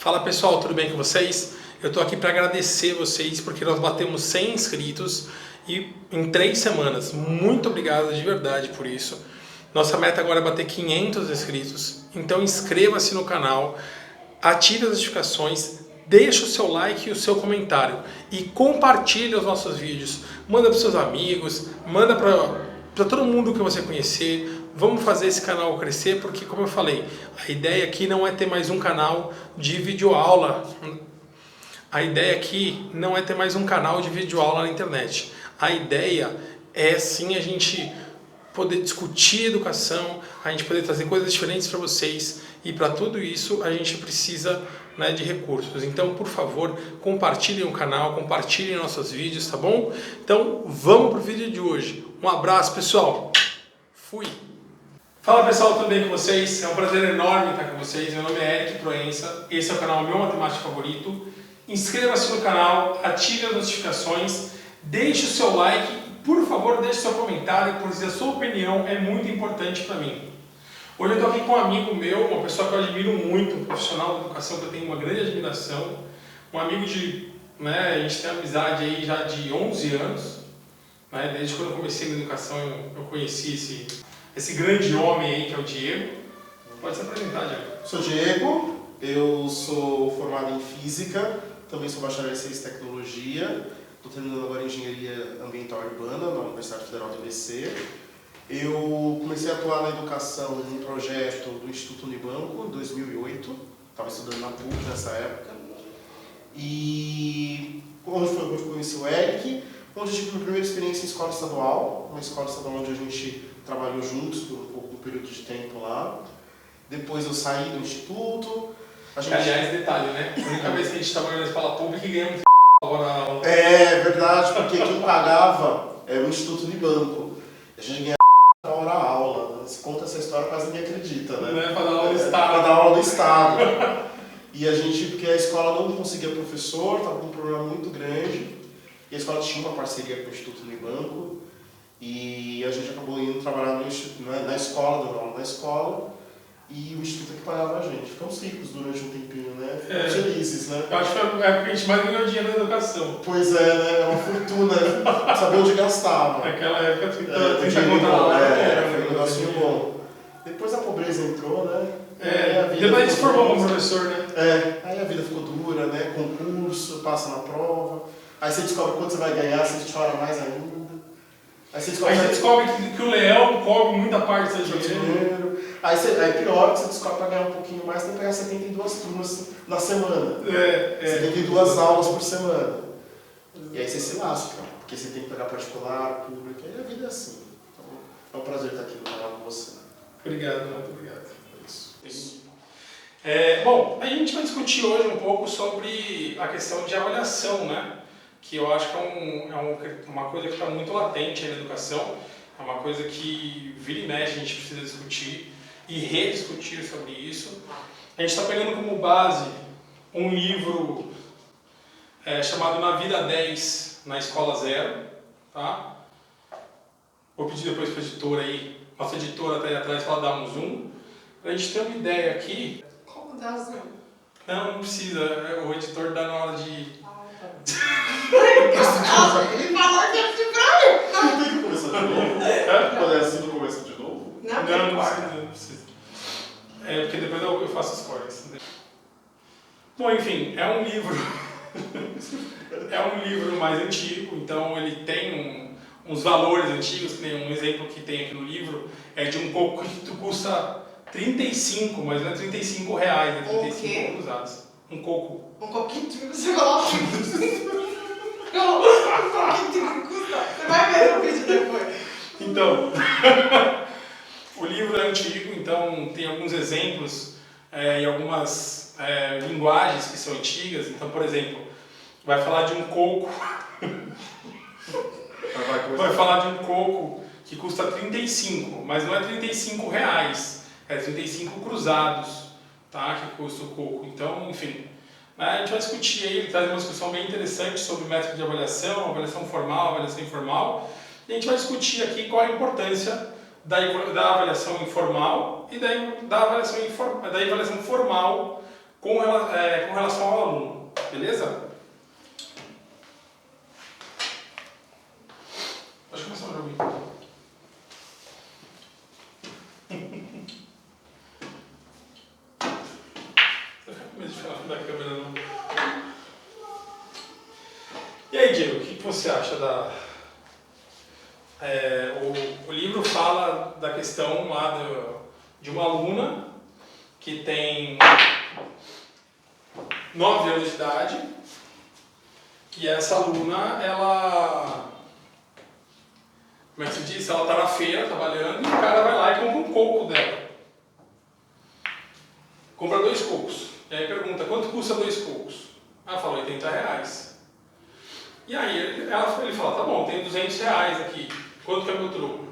Fala pessoal, tudo bem com vocês? Eu estou aqui para agradecer vocês porque nós batemos 100 inscritos e em 3 semanas. Muito obrigado de verdade por isso. Nossa meta agora é bater 500 inscritos. Então inscreva-se no canal, ative as notificações, deixe o seu like e o seu comentário e compartilhe os nossos vídeos. Manda para os seus amigos, manda para todo mundo que você conhecer. Vamos fazer esse canal crescer porque, como eu falei, a ideia aqui não é ter mais um canal de videoaula. A ideia aqui não é ter mais um canal de videoaula na internet. A ideia é sim a gente poder discutir educação, a gente poder trazer coisas diferentes para vocês, e para tudo isso a gente precisa, né, de recursos. Então, por favor, compartilhem o canal, compartilhem nossos vídeos, tá bom? Então, vamos para o vídeo de hoje. Um abraço, pessoal. Fui! Fala pessoal, tudo bem com vocês? É um prazer enorme estar com vocês. Meu nome é Eric Proença, esse é o canal Meu Matemático Favorito. Inscreva-se no canal, ative as notificações, deixe o seu like e, por favor, deixe seu comentário, pois a sua opinião é muito importante para mim. Hoje eu estou aqui com um amigo meu, uma pessoa que eu admiro muito, um profissional da educação que eu tenho uma grande admiração, um amigo a gente tem amizade aí já de 11 anos, né? Desde quando eu comecei na educação eu conheci esse grande homem aí que é o Diego. Pode se apresentar, Diego. Sou Diego, eu sou formado em Física, também sou bacharel em Ciência e Tecnologia, estou terminando agora Engenharia Ambiental Urbana na Universidade Federal do ABC. Eu comecei a atuar na educação num projeto do Instituto Unibanco em 2008, estava estudando na PUC nessa época, e onde foi onde eu conheci o Eric, onde eu tive a minha primeira experiência em escola estadual, uma escola estadual onde a gente trabalhou juntos por um período de tempo lá. Depois eu saí do instituto. Aliás, detalhe, né? A única vez que a gente trabalhou na escola pública e ganhamos hora. É verdade, porque quem pagava era o Instituto Unibanco. A gente ganhava hora a aula. Se conta essa história, quase ninguém acredita, né? Não é para dar aula no Estado. Para dar aula no Estado. E a gente, porque a escola não conseguia professor, estava com um problema muito grande. E a escola tinha uma parceria com o Instituto Unibanco. E a gente acabou indo trabalhar no instituto, na escola, dando aula na escola, e o instituto que pagava a gente. Ficamos ricos durante um tempinho, né? Ficamos felizes, né? Eu acho que foi a época que a gente mais ganhou dinheiro na educação. Pois é, né? É uma fortuna, saber onde gastava. Naquela época, foi um negocinho bom. Depois a pobreza entrou, né? Depois a gente se formou como professor, né? Aí a vida ficou dura, né? Concurso, passa na prova, aí você descobre quanto você vai ganhar, você chora mais ainda. Aí você descobre que o leão come muita parte do seu dinheiro. Aí pior, que você descobre para ganhar um pouquinho mais, tem que pegar 72 turmas na semana. 72 aulas por semana. E aí você se lasca, porque você tem que pegar particular, público, e a vida é assim. Então, é um prazer estar aqui no canal com você. Obrigado, muito obrigado. Isso. Bom, a gente vai discutir hoje um pouco sobre a questão de avaliação, né? Que eu acho que é uma coisa que está muito latente aí na educação, é uma coisa que vira e mexe a gente precisa discutir e rediscutir sobre isso. A gente está pegando como base um livro chamado Na Vida 10, na Escola Zero, tá? Vou pedir depois para a editora aí, nossa editora está aí atrás para ela dar um zoom, para a gente ter uma ideia aqui. Como dar zoom? Não precisa, o editor dá na hora de... Ele falou que ia pedir pra mim. Não tem que começar de novo? Quando é assim, não começa de novo? Não precisa. Porque depois eu faço as cortes. Bom, enfim, é um livro. É um livro mais antigo, então ele tem uns valores antigos, que nem um exemplo que tem aqui no livro, é de um coco que custa 35, mas não é 35 reais, é 35 cruzados. Um coco. Um coquinho, você coloca. Um coquinho que custa. Você vai ver no vídeo depois. Então, o livro é antigo, então tem alguns exemplos e algumas linguagens que são antigas. Então, por exemplo, vai falar de um coco. Vai falar de um coco que custa 35, mas não é 35 reais, é 35 cruzados, tá? Que custa o coco. Então, enfim, a gente vai discutir aí, ele traz uma discussão bem interessante sobre método de avaliação, avaliação formal, avaliação informal. E a gente vai discutir aqui qual a importância da avaliação informal e da avaliação formal com com relação ao aluno, beleza? Pode começar o jogo. Você fica com medo de ficar na frente da câmera, não? E aí, Diego, o que você acha da... o livro fala da questão lá de uma aluna que tem 9 anos de idade, e essa aluna, ela... Como é que se diz? Ela está na feira trabalhando e o cara vai lá e compra um coco dela. Compra 2 cocos. E aí pergunta, quanto custa 2 cocos? Ela fala, R$80. E aí ele fala, tá bom, tem R$200 aqui. Quanto que é o meu troco?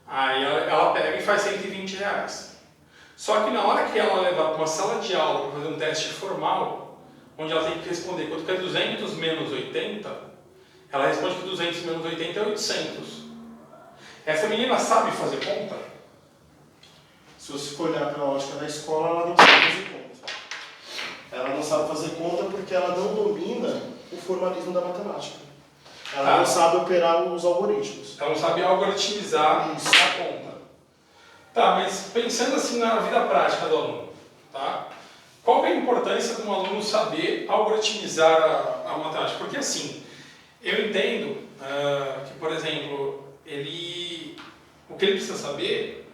Aí ela pega e faz R$120. Só que na hora que ela leva para uma sala de aula para fazer um teste formal, onde ela tem que responder quanto que é 200 menos 80, ela responde que 200 menos 80 é 800. Essa menina sabe fazer conta? Se você for olhar pela ótica da escola, ela não sabe fazer conta. Ela não sabe fazer conta porque ela não domina o formalismo da matemática. Ela não sabe operar os algoritmos. Ela não sabe algoritmizar Isso. a conta. Tá, mas pensando assim na vida prática do aluno, tá? Qual que é a importância de um aluno saber algoritmizar a matemática? Porque assim, eu entendo que, por exemplo, o que ele precisa saber,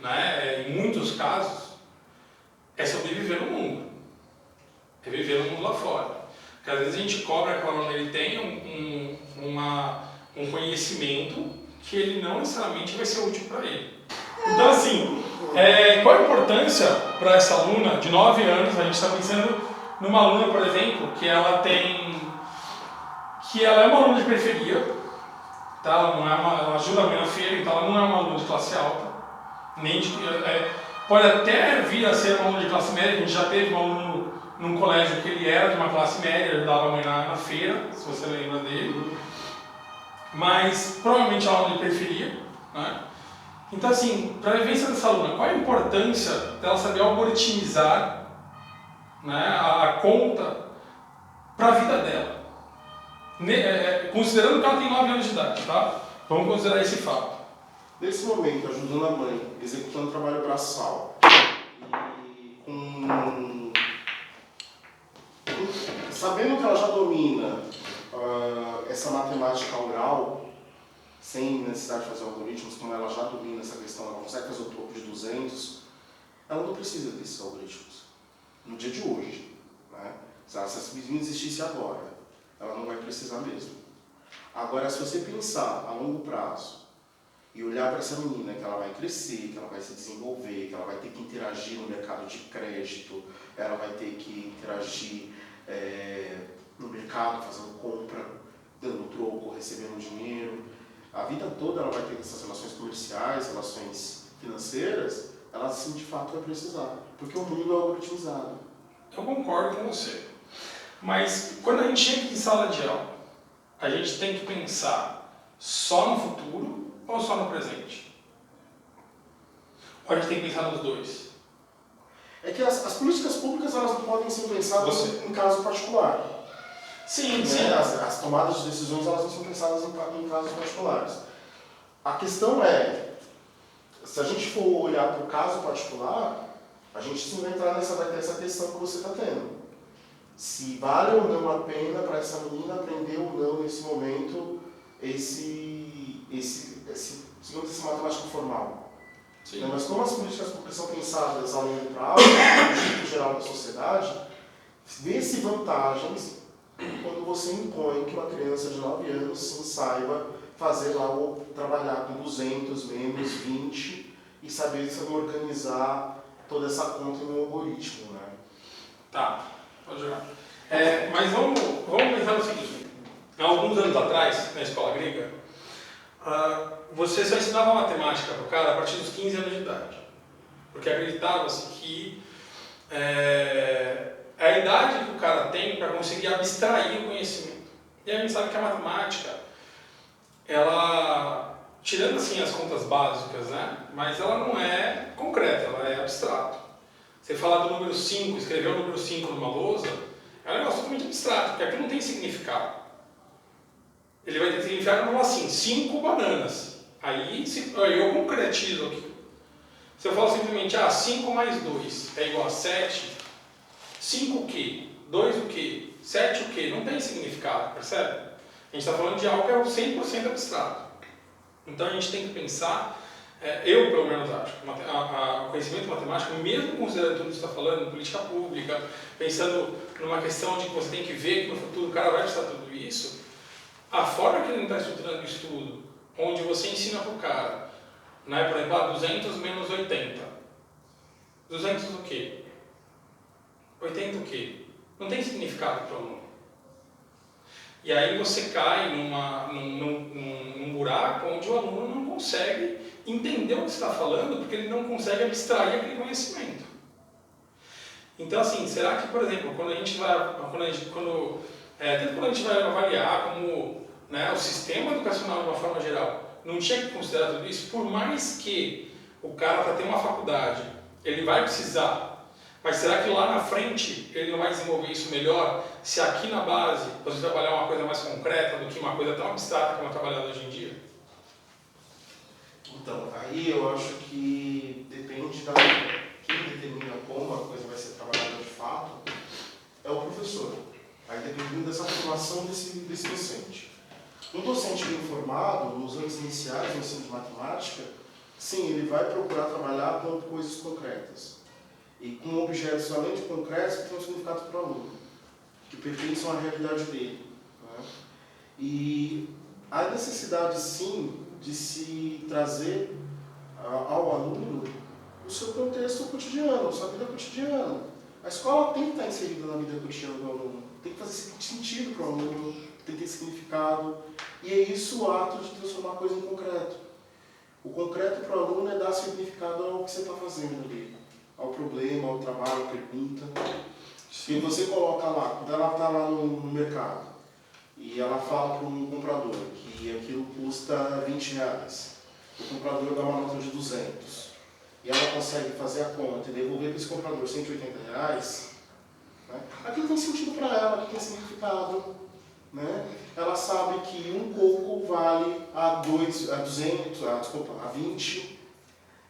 né, em muitos casos, é sobreviver no mundo. É viver no mundo lá fora. Porque às vezes a gente cobra que o aluno ele tenha um conhecimento que ele não necessariamente vai ser útil para ele. Então assim, qual a importância para essa aluna de 9 anos? A gente está pensando numa aluna, por exemplo, que ela é uma aluna de periferia, tá? Ela ajuda a mãe na feira, então ela não é uma aluna de classe alta, pode até vir a ser uma aluna de classe média. A gente já teve um aluno num colégio que ele era de uma classe média, ajudava a mãe na feira, se você lembra dele, mas provavelmente é uma aluna de periferia, né? Então assim, para a vivência dessa aluna, qual a importância dela saber algoritmizar, né, a conta para a vida dela? Considerando que ela tem 9 anos de idade, tá? Vamos considerar esse fato. Nesse momento, ajudando a mãe, executando trabalho braçal, e sabendo que ela já domina essa matemática oral, sem necessidade de fazer algoritmos, como ela já domina essa questão, ela consegue fazer o troco de 200, ela não precisa desses algoritmos. No dia de hoje, né? Se essa menina existisse agora, ela não vai precisar mesmo. Agora, se você pensar a longo prazo e olhar para essa menina, que ela vai crescer, que ela vai se desenvolver, que ela vai ter que interagir no mercado de crédito, ela vai ter que interagir no mercado, fazendo compra, dando troco, recebendo dinheiro, a vida toda ela vai ter essas relações comerciais, relações financeiras, ela sim de fato vai precisar, porque o mundo é algoritmizado. Eu concordo com você, mas quando a gente entra em sala de aula, a gente tem que pensar só no futuro ou só no presente? Ou a gente tem que pensar nos dois? É que as políticas públicas elas não podem ser pensadas em caso particular. Sim, né? sim. As tomadas de decisões elas não são pensadas em casos particulares. A questão é, se a gente for olhar para o caso particular, a gente sim vai entrar vai ter essa questão que você está tendo. Se vale ou não a pena para essa menina aprender ou não nesse momento segundo essa matemática formal. Sim. Mas como as políticas públicas são pensadas a longo prazo, no objetivo geral da sociedade, vê-se vantagens quando você impõe que uma criança de 9 anos sim saiba fazer lá ou trabalhar com 200 menos 20 e saber organizar toda essa conta em um algoritmo, né? Tá, pode jogar. Mas vamos pensar no seguinte. Há alguns anos atrás, na escola grega, você só ensinava matemática para o cara a partir dos 15 anos de idade. Porque acreditava-se que é a idade que o cara tem para conseguir abstrair o conhecimento. E a gente sabe que a matemática, ela, tirando assim as contas básicas, né, mas ela não é concreta, ela é abstrata. Você falar do número 5, escrever o número 5 numa lousa, é um negócio totalmente abstrato, porque aquilo não tem significado. Ele vai ter significado para falar assim, 5 bananas. Aí eu concretizo aquilo. Se eu falo simplesmente, 5 mais 2 é igual a 7, 5 o quê? 2 o quê? 7 o quê? Não tem significado, percebe? A gente está falando de algo que é 100% abstrato. Então a gente tem que pensar, eu pelo menos acho, que o conhecimento matemático, mesmo considerando tudo que você está falando, política pública, pensando numa questão de que você tem que ver que no futuro o cara vai estudar tudo isso, a forma que ele está estruturando o estudo, onde você ensina para o cara, né, por exemplo, 200 menos 80. 200 o quê? 80 o quê? Não tem significado para o aluno. E aí você cai num buraco onde o aluno não consegue entender o que você está falando, porque ele não consegue abstrair aquele conhecimento. Então, assim, será que, por exemplo, quando a gente vai avaliar como, né, o sistema educacional de uma forma geral, não tinha que considerar tudo isso? Por mais que o cara, para ter uma faculdade, ele vai precisar, mas será que lá na frente ele não vai desenvolver isso melhor se aqui na base você trabalhar uma coisa mais concreta do que uma coisa tão abstrata como é trabalhada hoje em dia? Então, aí eu acho que depende da quem determina como a coisa vai ser trabalhada de fato, é o professor. Aí dependendo dessa formação desse docente. Um docente bem formado, nos anos iniciais do ensino de matemática, sim, ele vai procurar trabalhar com coisas concretas. E com objetos, além de concretos, que têm um significado para o aluno, que pertencem à realidade dele. Né? E há necessidade, sim, de se trazer ao aluno o seu contexto cotidiano, a sua vida cotidiana. A escola tem que estar inserida na vida cotidiana do aluno, tem que fazer sentido para o aluno, tem que ter significado. E é isso o ato de transformar a coisa em concreto. O concreto para o aluno é dar significado ao que você está fazendo ali, ao problema, ao trabalho, à pergunta. E você coloca lá, quando ela está lá no mercado, e ela fala para um comprador que aquilo custa R$20, o comprador dá uma nota de 200, e ela consegue fazer a conta e devolver para esse comprador R$180, né? Aquilo tem sentido para ela, aquilo tem significado. Né? Ela sabe que um coco vale a 20,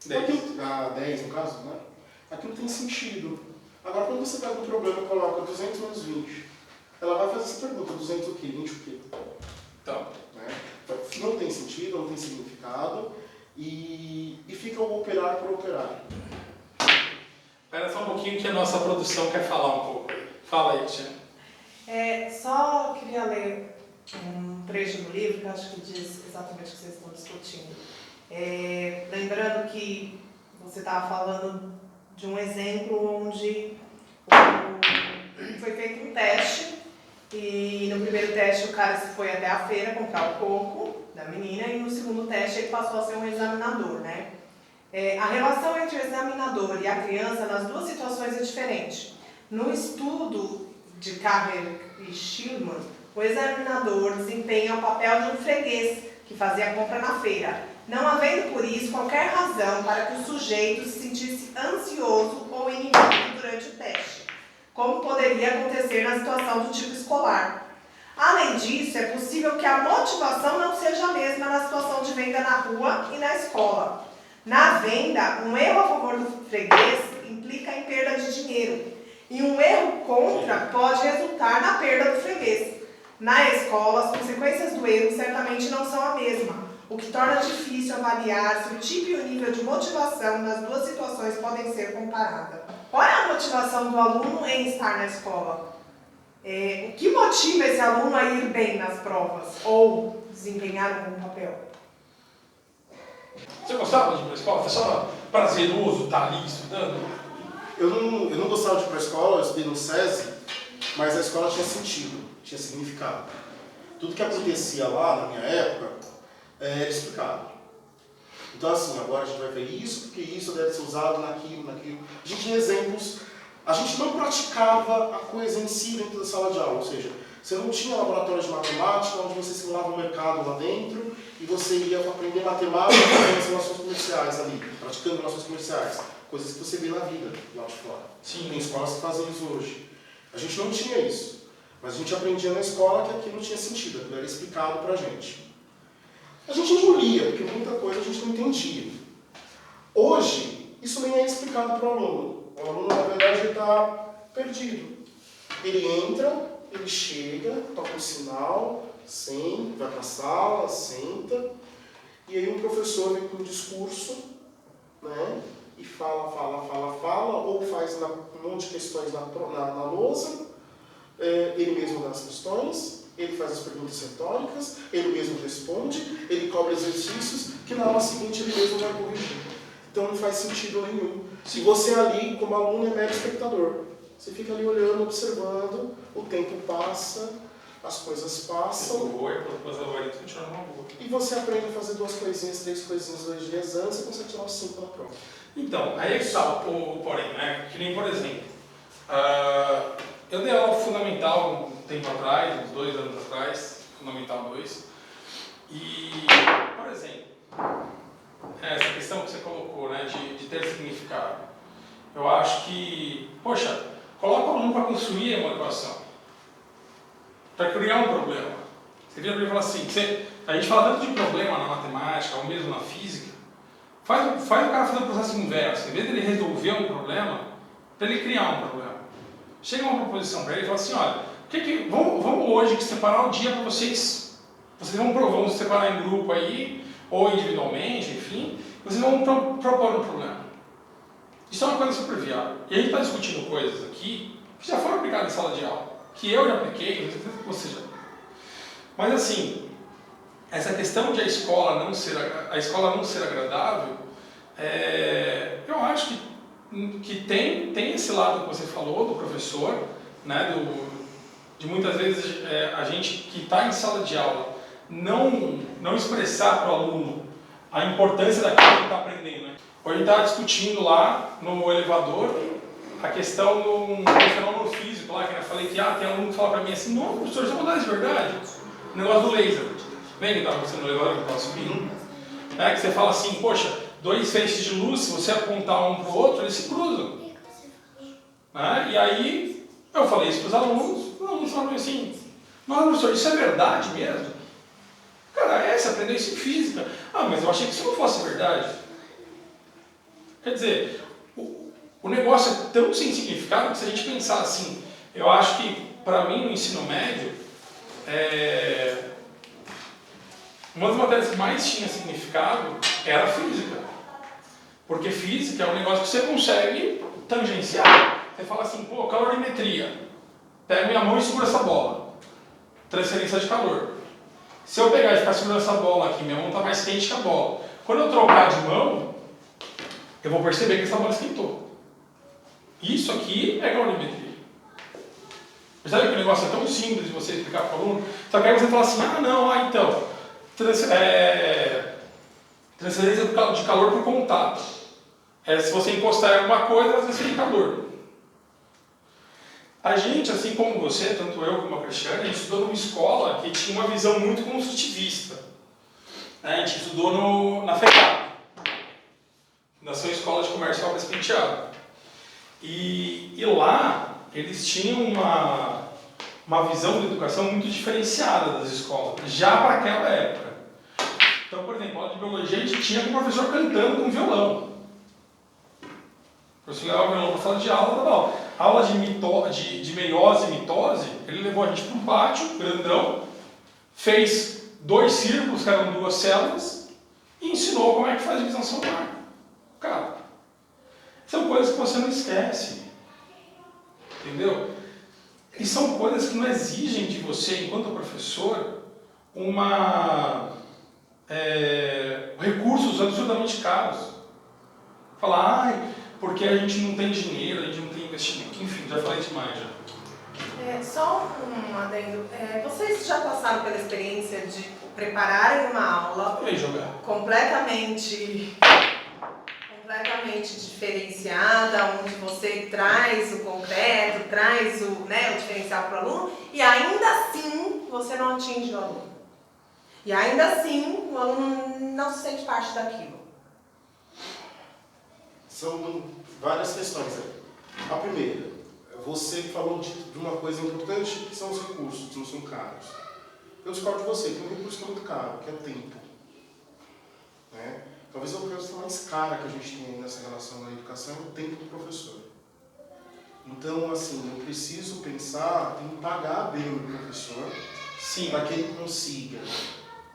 10. A 10 no caso, né? Aquilo tem sentido. Agora, quando você pega um problema e coloca 200 menos 20, ela vai fazer essa pergunta, 200 o quê? 20 o quê? Então, Né? Não tem sentido, não tem significado, e fica o operário por operário. espera só um pouquinho que a nossa produção quer falar um pouco. Fala aí, Cristiane. Só queria ler um trecho do livro que acho que diz exatamente o que vocês estão discutindo. Lembrando que você estava falando de um exemplo onde foi feito um teste e no primeiro teste o cara foi até a feira comprar o coco da menina e no segundo teste ele passou a ser um examinador, né? A relação entre o examinador e a criança nas duas situações é diferente. No estudo de Carver e Schillman, o examinador desempenha o papel de um freguês que fazia a compra na feira, não havendo por isso qualquer razão para que o sujeito se sentisse ansioso ou inibido durante o teste, como poderia acontecer na situação do tipo escolar. Além disso, é possível que a motivação não seja a mesma na situação de venda na rua e na escola. Na venda, um erro a favor do freguês implica em perda de dinheiro, e um erro contra pode resultar na perda do freguês. Na escola, as consequências do erro certamente não são a mesma, o que torna difícil avaliar se o tipo e o nível de motivação nas duas situações podem ser comparadas. Qual é a motivação do aluno em estar na escola? O que motiva esse aluno a ir bem nas provas ou desempenhar algum papel? Você gostava de ir para a escola? Foi só prazeroso estar ali estudando? Eu não gostava de ir para a escola, eu estudei no SESI, mas a escola tinha sentido, tinha significado. Tudo que acontecia lá, na minha época, era explicado. Então, assim, agora a gente vai ver isso, porque isso deve ser usado naquilo. A gente tinha exemplos. A gente não praticava a coisa em si dentro da sala de aula, ou seja, você não tinha laboratório de matemática onde você simulava um mercado lá dentro e você ia aprender matemática fazendo as relações comerciais ali, praticando relações comerciais. coisas que você vê na vida lá de fora. Sim. Tem escolas que fazem isso hoje. A gente não tinha isso, mas a gente aprendia na escola que aquilo não tinha sentido, aquilo era explicado pra gente. A gente engolia, porque muita coisa a gente não entendia. Hoje, isso nem é explicado para o aluno. O aluno, na verdade, está perdido. Ele entra, ele chega, toca o sinal, vai para a sala, senta, e aí o professor vem com um discurso, né, e fala, ou faz um monte de questões na lousa, ele mesmo dá as questões, ele faz as perguntas retóricas, ele mesmo responde, ele cobra exercícios que na aula seguinte ele mesmo vai corrigir. Então não faz sentido nenhum. Se você ali, como aluno, é mero espectador. Você fica ali olhando, observando, o tempo passa, as coisas passam. E você aprende a fazer 2 coisinhas, 3 coisinhas 2 dias antes e consegue tirar os 5 na prova. Então, aí é que está o porém, né? Que nem, por exemplo, eu dei aula fundamental um tempo atrás, uns 2 anos atrás, Fundamental 2, e, por exemplo, essa questão que você colocou, né, de ter significado, eu acho que, poxa, coloca o aluno para construir uma equação, para criar um problema. Você vira para ele e fala assim, a gente fala tanto de problema na matemática, ou mesmo na física, faz o cara fazer o processo inverso, em vez de ele resolver um problema, para ele criar um problema. Chega uma proposição para ele e fala assim, olha, vamos hoje separar o dia para vocês vão se separar em grupo aí, ou individualmente, enfim, vocês vão propor um problema. Isso é uma coisa super viável. E a gente está discutindo coisas aqui que já foram aplicadas em sala de aula, que eu já apliquei, você já aplicou. Mas assim, essa questão de a escola não ser agradável, eu acho que tem esse lado que você falou do professor, né, de muitas vezes a gente que está em sala de aula não expressar para o aluno a importância daquilo que ele está aprendendo. Né? Hoje a gente está discutindo lá no elevador a questão do fenômeno físico lá, que eu falei que tem aluno que fala para mim assim, não, professor, isso é verdade, de verdade. O negócio do laser. Vem que estava acontecendo no elevador que estava subindo? Que você fala assim, poxa, 2 feixes de luz, se você apontar um para o outro, eles se cruzam. E aí, eu falei isso para os alunos falaram assim, nossa, professor, isso é verdade mesmo? Cara, você aprendeu isso em física. Mas eu achei que isso não fosse verdade. Quer dizer, o negócio é tão sem significado que se a gente pensar assim, eu acho que, para mim, no ensino médio, uma das matérias que mais tinha significado era a física. Porque física é um negócio que você consegue tangenciar. Você fala assim, pô, calorimetria. Pega minha mão e segura essa bola. Transferência de calor. Se eu pegar e ficar segurando essa bola aqui, minha mão está mais quente que a bola. Quando eu trocar de mão, eu vou perceber que essa bola esquentou. Isso aqui é calorimetria. Percebe que o negócio é tão simples de você explicar para o aluno? Só que aí você fala assim, então, transferência de calor por contato. Se você encostar em alguma coisa, ela transfere calor. A gente, assim como você, tanto eu como a Cristiane, a gente estudou numa escola que tinha uma visão muito construtivista. A gente estudou na FECAP, Fundação Escola de Comércio e Obras Penteado. E lá, eles tinham uma visão de educação muito diferenciada das escolas, já para aquela época. Então, por exemplo, aula de biologia, a gente tinha um professor cantando com violão. O professor levava o violão para a sala de aula, aula de meiose e mitose, ele levou a gente para um pátio grandão, fez 2 círculos, que eram 2 células, e ensinou como é que faz divisão celular. Cara, são coisas que você não esquece. Entendeu? E são coisas que não exigem de você, enquanto professor, recursos absolutamente caros. Falar, porque a gente não tem dinheiro, a gente não tem investimento, enfim, já falei demais já. Só um adendo. Vocês já passaram pela experiência de prepararem uma aula completamente diferenciada, onde você traz o concreto, traz o diferencial para o aluno, e ainda assim você não atinge o aluno. E ainda assim o aluno não se sente parte daquilo. São várias questões aí. A primeira, você falou de uma coisa importante, que são os recursos, que não são caros. Eu discordo de você, tem um recurso que é muito caro, que é o tempo. Né? Talvez a coisa mais cara que a gente tem nessa relação da educação é o tempo do professor. Então, assim, eu preciso pensar em pagar bem o professor para que ele consiga,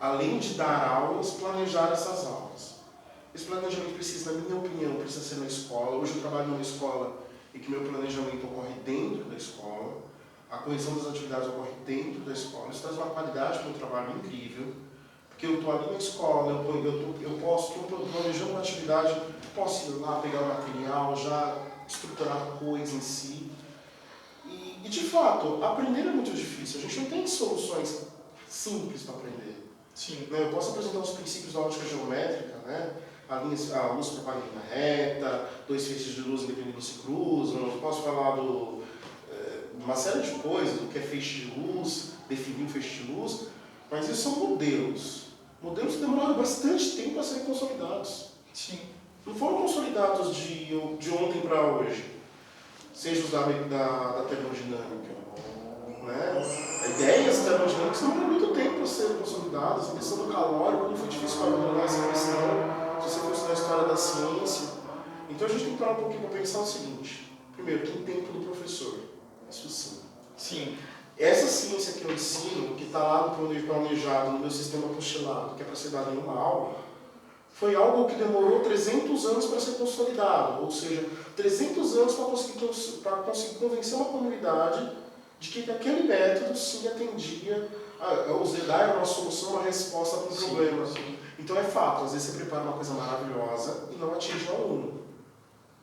além de dar aulas, planejar essas aulas. Esse planejamento precisa, na minha opinião, precisa ser na escola. Hoje eu trabalho numa escola em que meu planejamento ocorre dentro da escola, a correção das atividades ocorre dentro da escola. Isso traz uma qualidade para o trabalho incrível, porque eu estou ali na escola, eu posso, estou planejando uma atividade, posso ir lá pegar o material, já estruturar a coisa em si. E de fato, aprender é muito difícil. A gente não tem soluções simples para aprender. Sim. Eu posso apresentar os princípios da ótica geométrica, né? A luz trabalha em linha reta, dois feixes de luz independentes não se cruzam. Eu posso falar uma série de coisas, do que é feixe de luz, definir um feixe de luz, mas isso são modelos. Modelos que demoraram bastante tempo para serem consolidados. Sim. Não foram consolidados de ontem para hoje, seja os da termodinâmica. Né? Ideias termodinâmicas demoram muito tempo para serem consolidadas. A questão do calórico, como foi difícil para abandonar essa questão, se você for estudar a história da ciência. Então a gente tem que parar um pouquinho para pensar o seguinte: primeiro, tem tempo do professor. Isso sim. Sim. Essa ciência que eu ensino, que está lá no planejado, no meu sistema apostilado, que é para ser dada em uma aula, foi algo que demorou 300 anos para ser consolidado, ou seja, 300 anos para conseguir convencer uma comunidade de que aquele método sim atendia, dar uma solução, uma resposta para um problema. Sim. Então é fato, às vezes você prepara uma coisa maravilhosa e não atinge o aluno.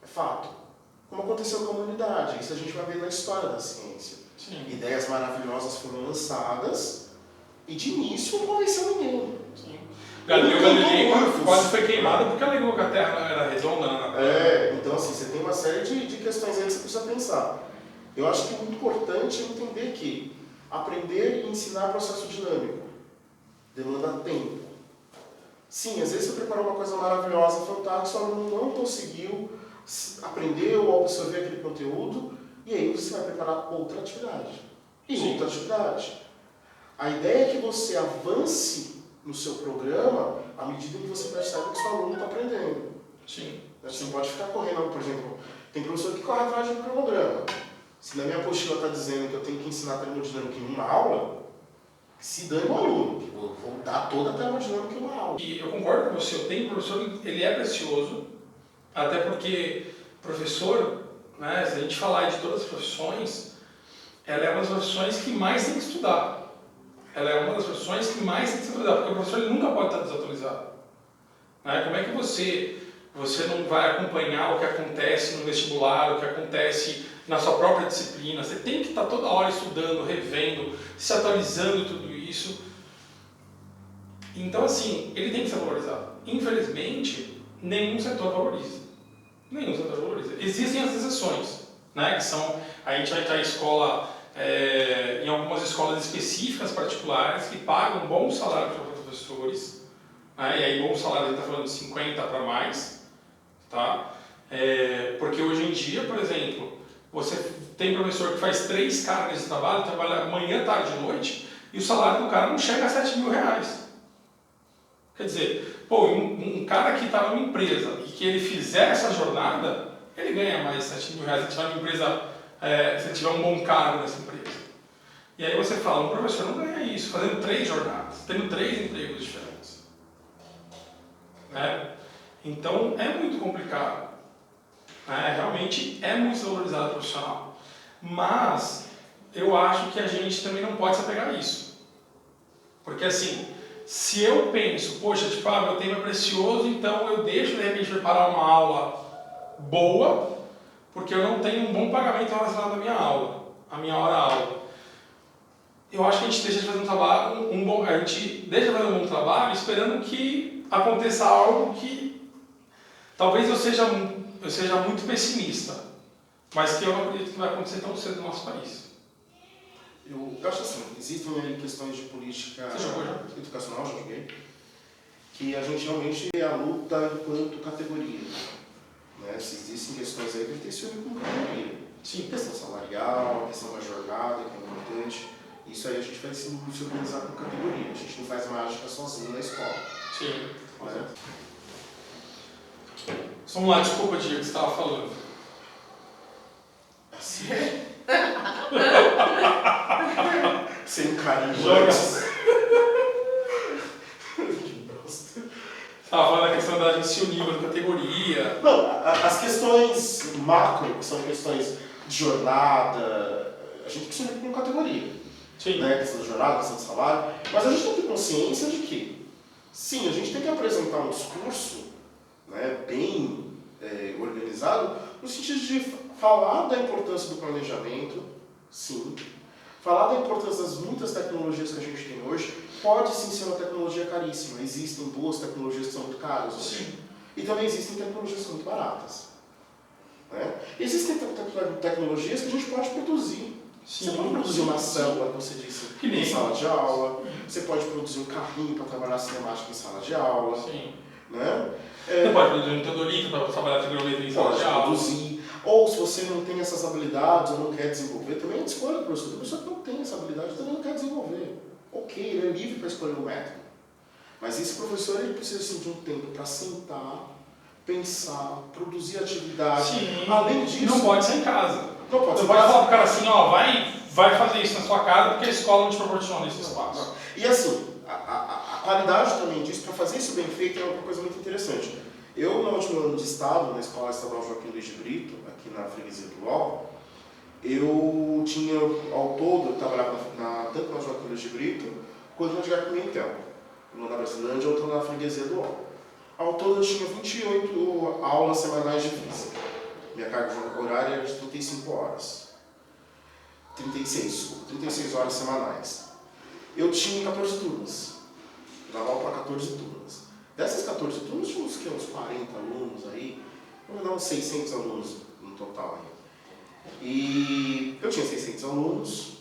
É fato. Como aconteceu com a humanidade, isso a gente vai ver na história da ciência. Sim. Ideias maravilhosas foram lançadas e de início não convenceu ninguém. Sim. Galileu Galilei quase foi queimado porque alegou que a Terra era redonda na Terra. Então assim, você tem uma série de questões aí que você precisa pensar. Eu acho que o muito importante é entender que aprender e ensinar é processo dinâmico. Demanda tempo. Sim, às vezes você preparou uma coisa maravilhosa, fantástica, o aluno não conseguiu aprender ou absorver aquele conteúdo, e aí você vai preparar outra atividade. E Sim. outra atividade. A ideia é que você avance no seu programa à medida que você percebe que o seu aluno está aprendendo. Sim. Você não pode ficar correndo, por exemplo, tem professor que corre atrás de um cronograma. Se na minha apostila está dizendo que eu tenho que ensinar termodinâmica em uma aula, se dane o aluno. Vou dar toda a termodinâmica em uma aula. E eu concordo com você, o tempo professor ele é precioso, até porque professor, né, se a gente falar de todas as profissões, ela é uma das profissões que mais tem que estudar. Ela é uma das profissões que mais tem que estudar, porque o professor ele nunca pode estar desatualizado. Né? Como é que você não vai acompanhar o que acontece no vestibular, o que acontece na sua própria disciplina? Você tem que estar toda hora estudando, revendo, se atualizando tudo isso. Então, assim, ele tem que ser valorizado. Infelizmente, nenhum setor valoriza. Nenhum setor valoriza. Existem as exceções, né? Que são, a gente vai ter a escola, em algumas escolas específicas particulares que pagam bom salário para os professores, né? E aí bom salário a gente está falando de 50 para mais, tá? Porque hoje em dia, por exemplo, você tem professor que faz 3 cargas de trabalho, trabalha manhã, tarde e noite, e o salário do cara não chega a R$7.000. Quer dizer, um cara que está numa empresa e que ele fizer essa jornada, ele ganha mais de R$7.000 se tiver uma empresa, se tiver um bom cargo nessa empresa. E aí você fala, um professor não ganha isso, fazendo 3 jornadas, tendo 3 empregos diferentes. Né? Então é muito complicado. Realmente é muito desvalorizado o profissional. Mas eu acho que a gente também não pode se apegar a isso. Porque assim, se eu penso, poxa, tipo, meu tempo é precioso, então eu deixo de repente preparar uma aula boa, porque eu não tenho um bom pagamento relacionado à minha aula, à minha hora-aula. Eu acho que a gente deixa de fazer um trabalho, a gente deixa de fazer um bom trabalho esperando que aconteça algo que talvez eu seja muito pessimista, mas que eu não acredito que vai acontecer tão cedo no nosso país. Eu acho assim, existem aí questões de política educacional, já joguei, que a gente realmente é a luta enquanto categoria. Né? Se existem questões aí que a gente tem que se unir com categoria. Sim. Questão salarial, questão da jornada, que é importante. Isso aí a gente vai se organizar com categoria. A gente não faz mágica sozinho na escola. Sim. Né? Vamos lá, desculpa, Diego, que você estava falando. Assim. Sem carinho. Joga. Você Estava falando da questão da gente se unir com a categoria. Não, as questões macro, que são questões de jornada, a gente precisa ir com categoria. Sim. Né? Questão de jornada, questão de salário. Mas a gente tem que ter consciência de que, sim, a gente tem que apresentar um discurso, né, bem organizado, no sentido de falar da importância do planejamento, sim. Falar da importância das muitas tecnologias que a gente tem hoje. Pode sim ser uma tecnologia caríssima. Existem boas tecnologias que são muito caras hoje. Sim. E também existem tecnologias que são muito baratas. Né? Existem tecnologias que a gente pode produzir. Sim. Você pode produzir uma célula, como você disse, Que nem em sala de aula. Você pode produzir um carrinho para trabalhar cinemática em sala de aula. Sim. Né? Você pode produzir um teodolito para trabalhar trigonometria em sala de aula. Produzir. Ou se você não tem essas habilidades ou não quer desenvolver, também é de escolha do professor. O professor que não tem essa habilidade também não quer desenvolver. Ok, ele é livre para escolher o método. Mas esse professor ele precisa sim, de um tempo para sentar, pensar, produzir atividade. Sim. Além disso... Não pode ser em casa. Não pode Você ser pode em casa. falar pro cara assim, ó, vai fazer isso na sua casa porque a escola não te proporciona esse espaço. Não. E assim, a qualidade também disso, para fazer isso bem feito, é uma coisa muito interessante. Eu, no último ano de estado, na Escola Estadual Joaquim Luiz de Brito, aqui na freguesia do UOL, eu tinha, ao todo, eu trabalhava tanto na Joaquim Luiz de Brito, quanto na Edgar Pimentel, uma na Brasilândia, outra na freguesia do UOL. Ao todo, eu tinha 28 aulas semanais de física. Minha carga horária era de 35 horas. 36 horas semanais. Eu tinha 14 turmas. Eu dava aula para 14 turmas. Dessas 14 turmas, tinha uns 40 alunos aí, vamos dar uns 600 alunos no total aí. E eu tinha 600 alunos.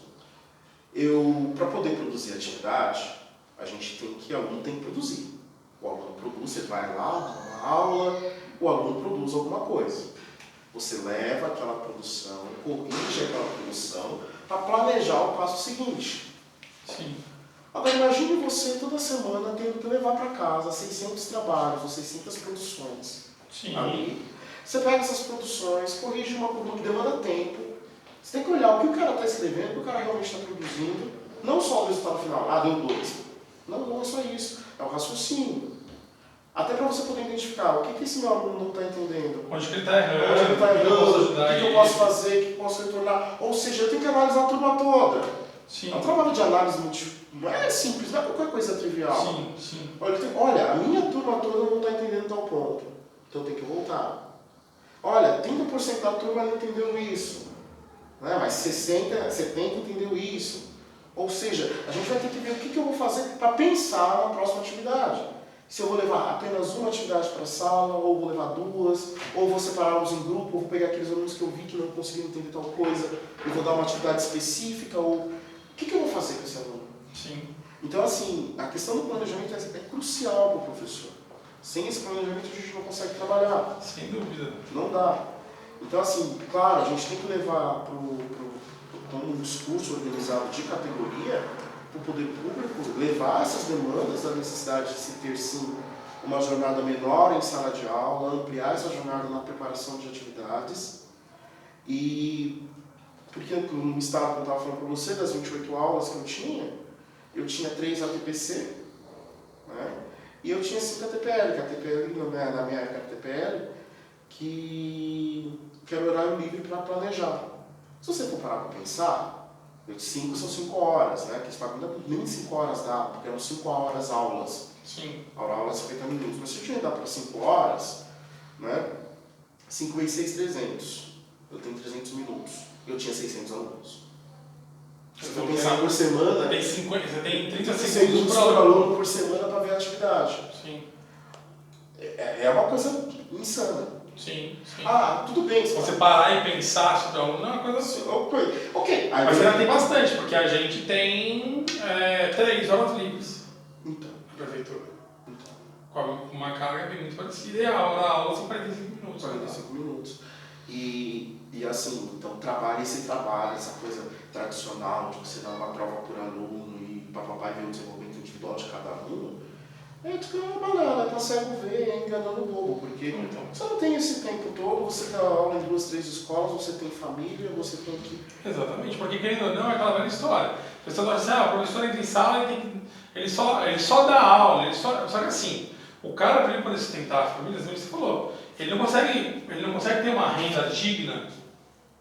Para poder produzir atividade, o aluno tem que produzir. O aluno produz, você vai lá, dá uma aula, o aluno produz alguma coisa. Você leva aquela produção, corrige aquela produção para planejar o passo seguinte. Sim. Agora imagine você toda semana tendo que levar para casa 600 trabalhos ou 600 produções. Sim. Aí, você pega essas produções, corrige uma produção que demanda tempo. Você tem que olhar o que o cara está escrevendo, o que o cara realmente está produzindo, não só o resultado final, deu 2. Não é só isso, é o raciocínio. Até para você poder identificar o que esse meu aluno não está entendendo. Onde que ele está errando, Onde ele está errando, o que eu posso ele. fazer, o que eu posso retornar. Ou seja, eu tenho que analisar a turma toda. Sim. É um trabalho de análise não é simples, não é qualquer coisa trivial. Sim, sim. Olha, a minha turma toda não está entendendo tal ponto, então eu tenho que voltar. Olha, 30% da turma não entendeu isso, né? Mas 70% entendeu isso. Ou seja, a gente vai ter que ver o que eu vou fazer para pensar na próxima atividade. Se eu vou levar apenas uma atividade para a sala, ou vou levar 2, ou vou separá-los em grupo, ou vou pegar aqueles alunos que eu vi que não conseguiram entender tal coisa e vou dar uma atividade específica, ou... O que eu vou fazer com esse aluno? Sim. Então, assim, a questão do planejamento é crucial para o professor. Sem esse planejamento, a gente não consegue trabalhar. Sem dúvida. Não dá. Então, assim, claro, a gente tem que levar como um discurso organizado de categoria para o poder público, levar essas demandas da necessidade de se ter, sim, uma jornada menor em sala de aula, ampliar essa jornada na preparação de atividades. Porque no estado que eu estava falando para você, das 28 aulas que eu tinha 3 ATPC, né? E eu tinha 5 ATPL, que a ATPL, na minha época, a ATPL, que era horário livre para planejar. Se você for parar para pensar, 5 são 5 horas, né? Que esse bagulho nem 5 horas dá, porque eram 5 horas aulas. Sim. A aula de 50 minutos. Mas se eu tinha dado para 5 horas, né? 5 vezes 6, 300. Eu tenho 300 minutos. Eu tinha 600 alunos. Se você pensar por semana... Você tem 30 segundos por aluno por semana para ver a atividade. Sim. É uma coisa insana. Sim, sim. Tudo bem. Você parar e pensar sobre o aluno não é uma coisa assim. Ok. Mas ainda tem bastante, porque a gente tem 3 horas livres Então. na prefeitura. com uma carga bem muito parecida e a aula são 45 minutos. 45 minutos. E assim, então essa coisa tradicional de você dar uma prova por aluno e papapá ver o desenvolvimento individual de cada aluno, é uma banana, é pra cego ver, é enganando o bobo, porque você não tem esse tempo todo, você dá aula em 2, 3 escolas, você tem família, você tem que... Exatamente, porque querendo ou não, é aquela velha história. A pessoa fala assim, o professor entra em sala e ele só dá aula, só que assim, o cara, para ele poder sustentar a família, como você falou, ele não consegue ter uma renda digna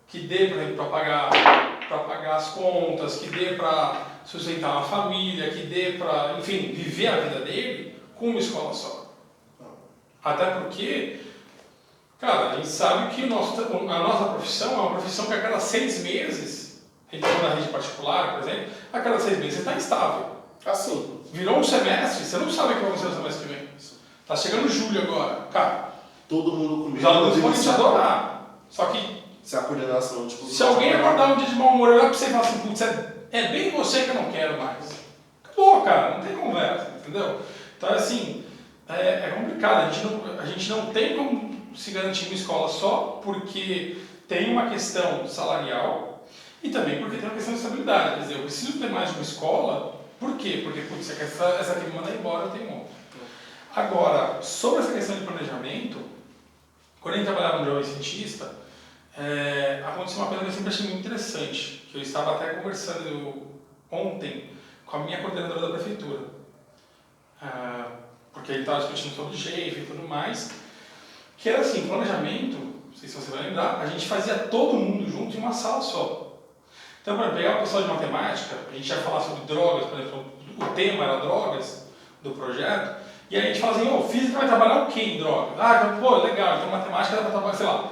que dê, por exemplo, para pagar as contas, que dê para sustentar uma família, que dê para, enfim, viver a vida dele com uma escola só. Até porque, cara, a gente sabe que a nossa profissão é uma profissão que a cada 6 meses, a gente está na rede particular, por exemplo, a cada 6 meses você está instável. Assim. Virou um semestre, você não sabe o que vai acontecer no semestre que vem. Está chegando julho agora, cara. Todo mundo comigo. Os alunos podem te adorar. Só que se a coordenação, tipo, se alguém acordar um dia de mau humor, olhar pra você e falar assim, putz, é bem você que eu não quero mais. Acabou, cara, não tem conversa, entendeu? Então, assim, é complicado. A gente não tem como se garantir uma escola só porque tem uma questão salarial e também porque tem uma questão de estabilidade. Quer dizer, eu preciso ter mais de uma escola, por quê? Porque, putz, essa aqui me manda embora, eu tenho outra. Agora, sobre essa questão de planejamento, quando a gente trabalhava no Jovem Cientista, aconteceu uma coisa que eu sempre achei muito interessante, que eu estava até conversando ontem com a minha coordenadora da prefeitura, porque ele estava discutindo sobre jeito e tudo mais, que era assim, planejamento, não sei se você vai lembrar, a gente fazia todo mundo junto em uma sala só. Então, para pegar o pessoal de matemática, a gente ia falar sobre drogas, por exemplo, o tema era drogas do projeto, e aí a gente fala assim, física vai trabalhar o quê em drogas? Pô, legal, então matemática dá para trabalhar, sei lá,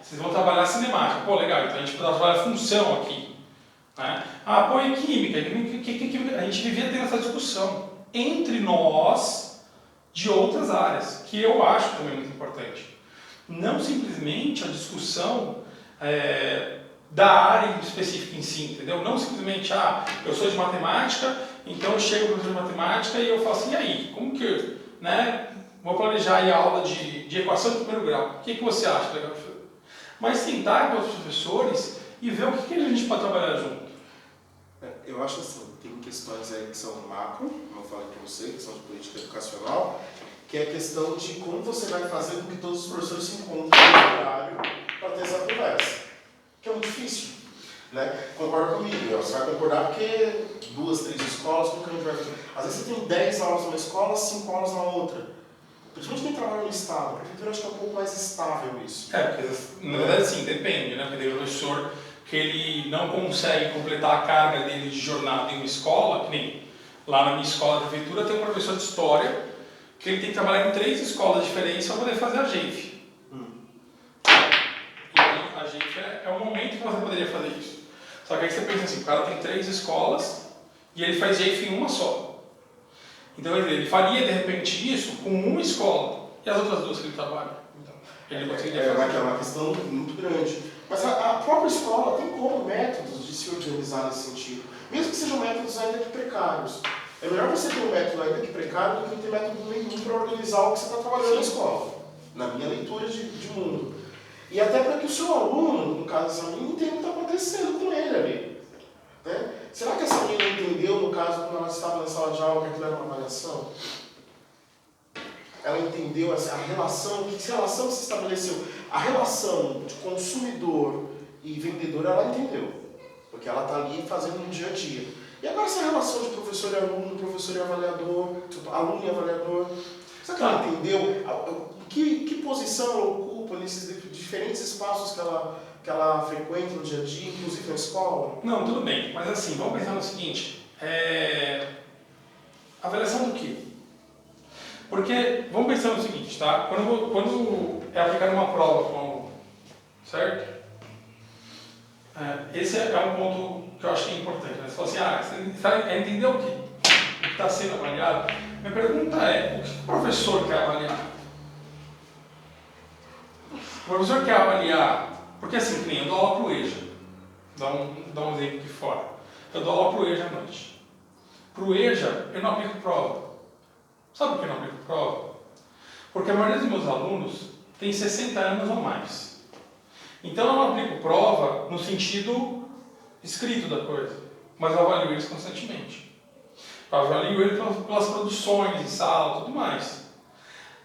vocês vão trabalhar cinemática, pô, legal, então a gente pode trabalhar função aqui. Né? Pô, e química, a gente vivia tendo essa discussão entre nós de outras áreas, que eu acho também muito importante. Não simplesmente a discussão da área específica em si, entendeu? Não simplesmente, eu sou de matemática, então eu chego para o professor de matemática e eu falo assim, e aí, como que, né, vou planejar aí a aula de equação de primeiro grau, o que você acha legal? Mas sentar com os professores e ver o que a gente pode trabalhar junto. Eu acho assim, tem questões aí que são macro, como eu falei para você, questão de política educacional, que é a questão de como você vai fazer com que todos os professores se encontrem no horário para ter essa conversa, que é muito difícil. Né? Concorda comigo, você vai concordar porque 2, 3 escolas, como que a gente vai fazer? Às vezes você tem 10 aulas numa escola, 5 aulas na outra. Principalmente quem trabalha no Estado, a prefeitura acho que é um pouco mais estável isso. Porque na verdade sim, depende, né? Porque tem um professor que ele não consegue completar a carga dele de jornada em uma escola, que nem lá na minha escola da prefeitura tem um professor de história que ele tem que trabalhar em 3 escolas diferentes para poder fazer a GEIF. E a GEIF é o momento que você poderia fazer isso. Só que aí você pensa assim, o cara tem 3 escolas e ele faz GEIF em uma só. Então ele faria de repente isso com uma escola e as outras 2 que ele trabalha. Então, ele conseguiria fazer. É uma questão muito grande. Mas a própria escola tem como métodos de se organizar nesse sentido. Mesmo que sejam métodos ainda que precários. É melhor você ter um método ainda que precário do que não ter método nenhum para organizar o que você está trabalhando na escola. Na minha leitura de mundo. E até para que o seu aluno, no caso dessa menina, entenda o que está acontecendo com ele ali. Né? Será que essa menina entendeu, no caso, quando ela estava na sala de aula, que aquilo era uma avaliação? Ela entendeu a relação, que relação se estabeleceu? A relação de consumidor e vendedor, ela entendeu. Porque ela está ali fazendo no dia a dia. E agora essa relação de professor e aluno, professor e avaliador, aluno e avaliador, será que ela entendeu que posição ela ocupa nesses diferentes espaços que ela frequenta no dia a dia, inclusive na escola? Não, tudo bem, mas assim, vamos pensar no seguinte, avaliação do quê? Porque, vamos pensar no seguinte, tá? Quando é aplicado uma prova com aluno, certo? Esse é um ponto que eu acho que é importante, né? Você fala assim, você entendeu o que está sendo avaliado? Minha pergunta é, o que o professor quer avaliar? O professor quer avaliar, porque assim, que nem eu dou aula pro EJA, dá um exemplo aqui fora, eu dou aula pro EJA à noite. Pro EJA, eu não aplico prova. Sabe por que não aplico prova? Porque a maioria dos meus alunos tem 60 anos ou mais. Então eu não aplico prova no sentido escrito da coisa, mas eu avalio eles constantemente. Eu avalio eles pelas produções, em sala e tudo mais.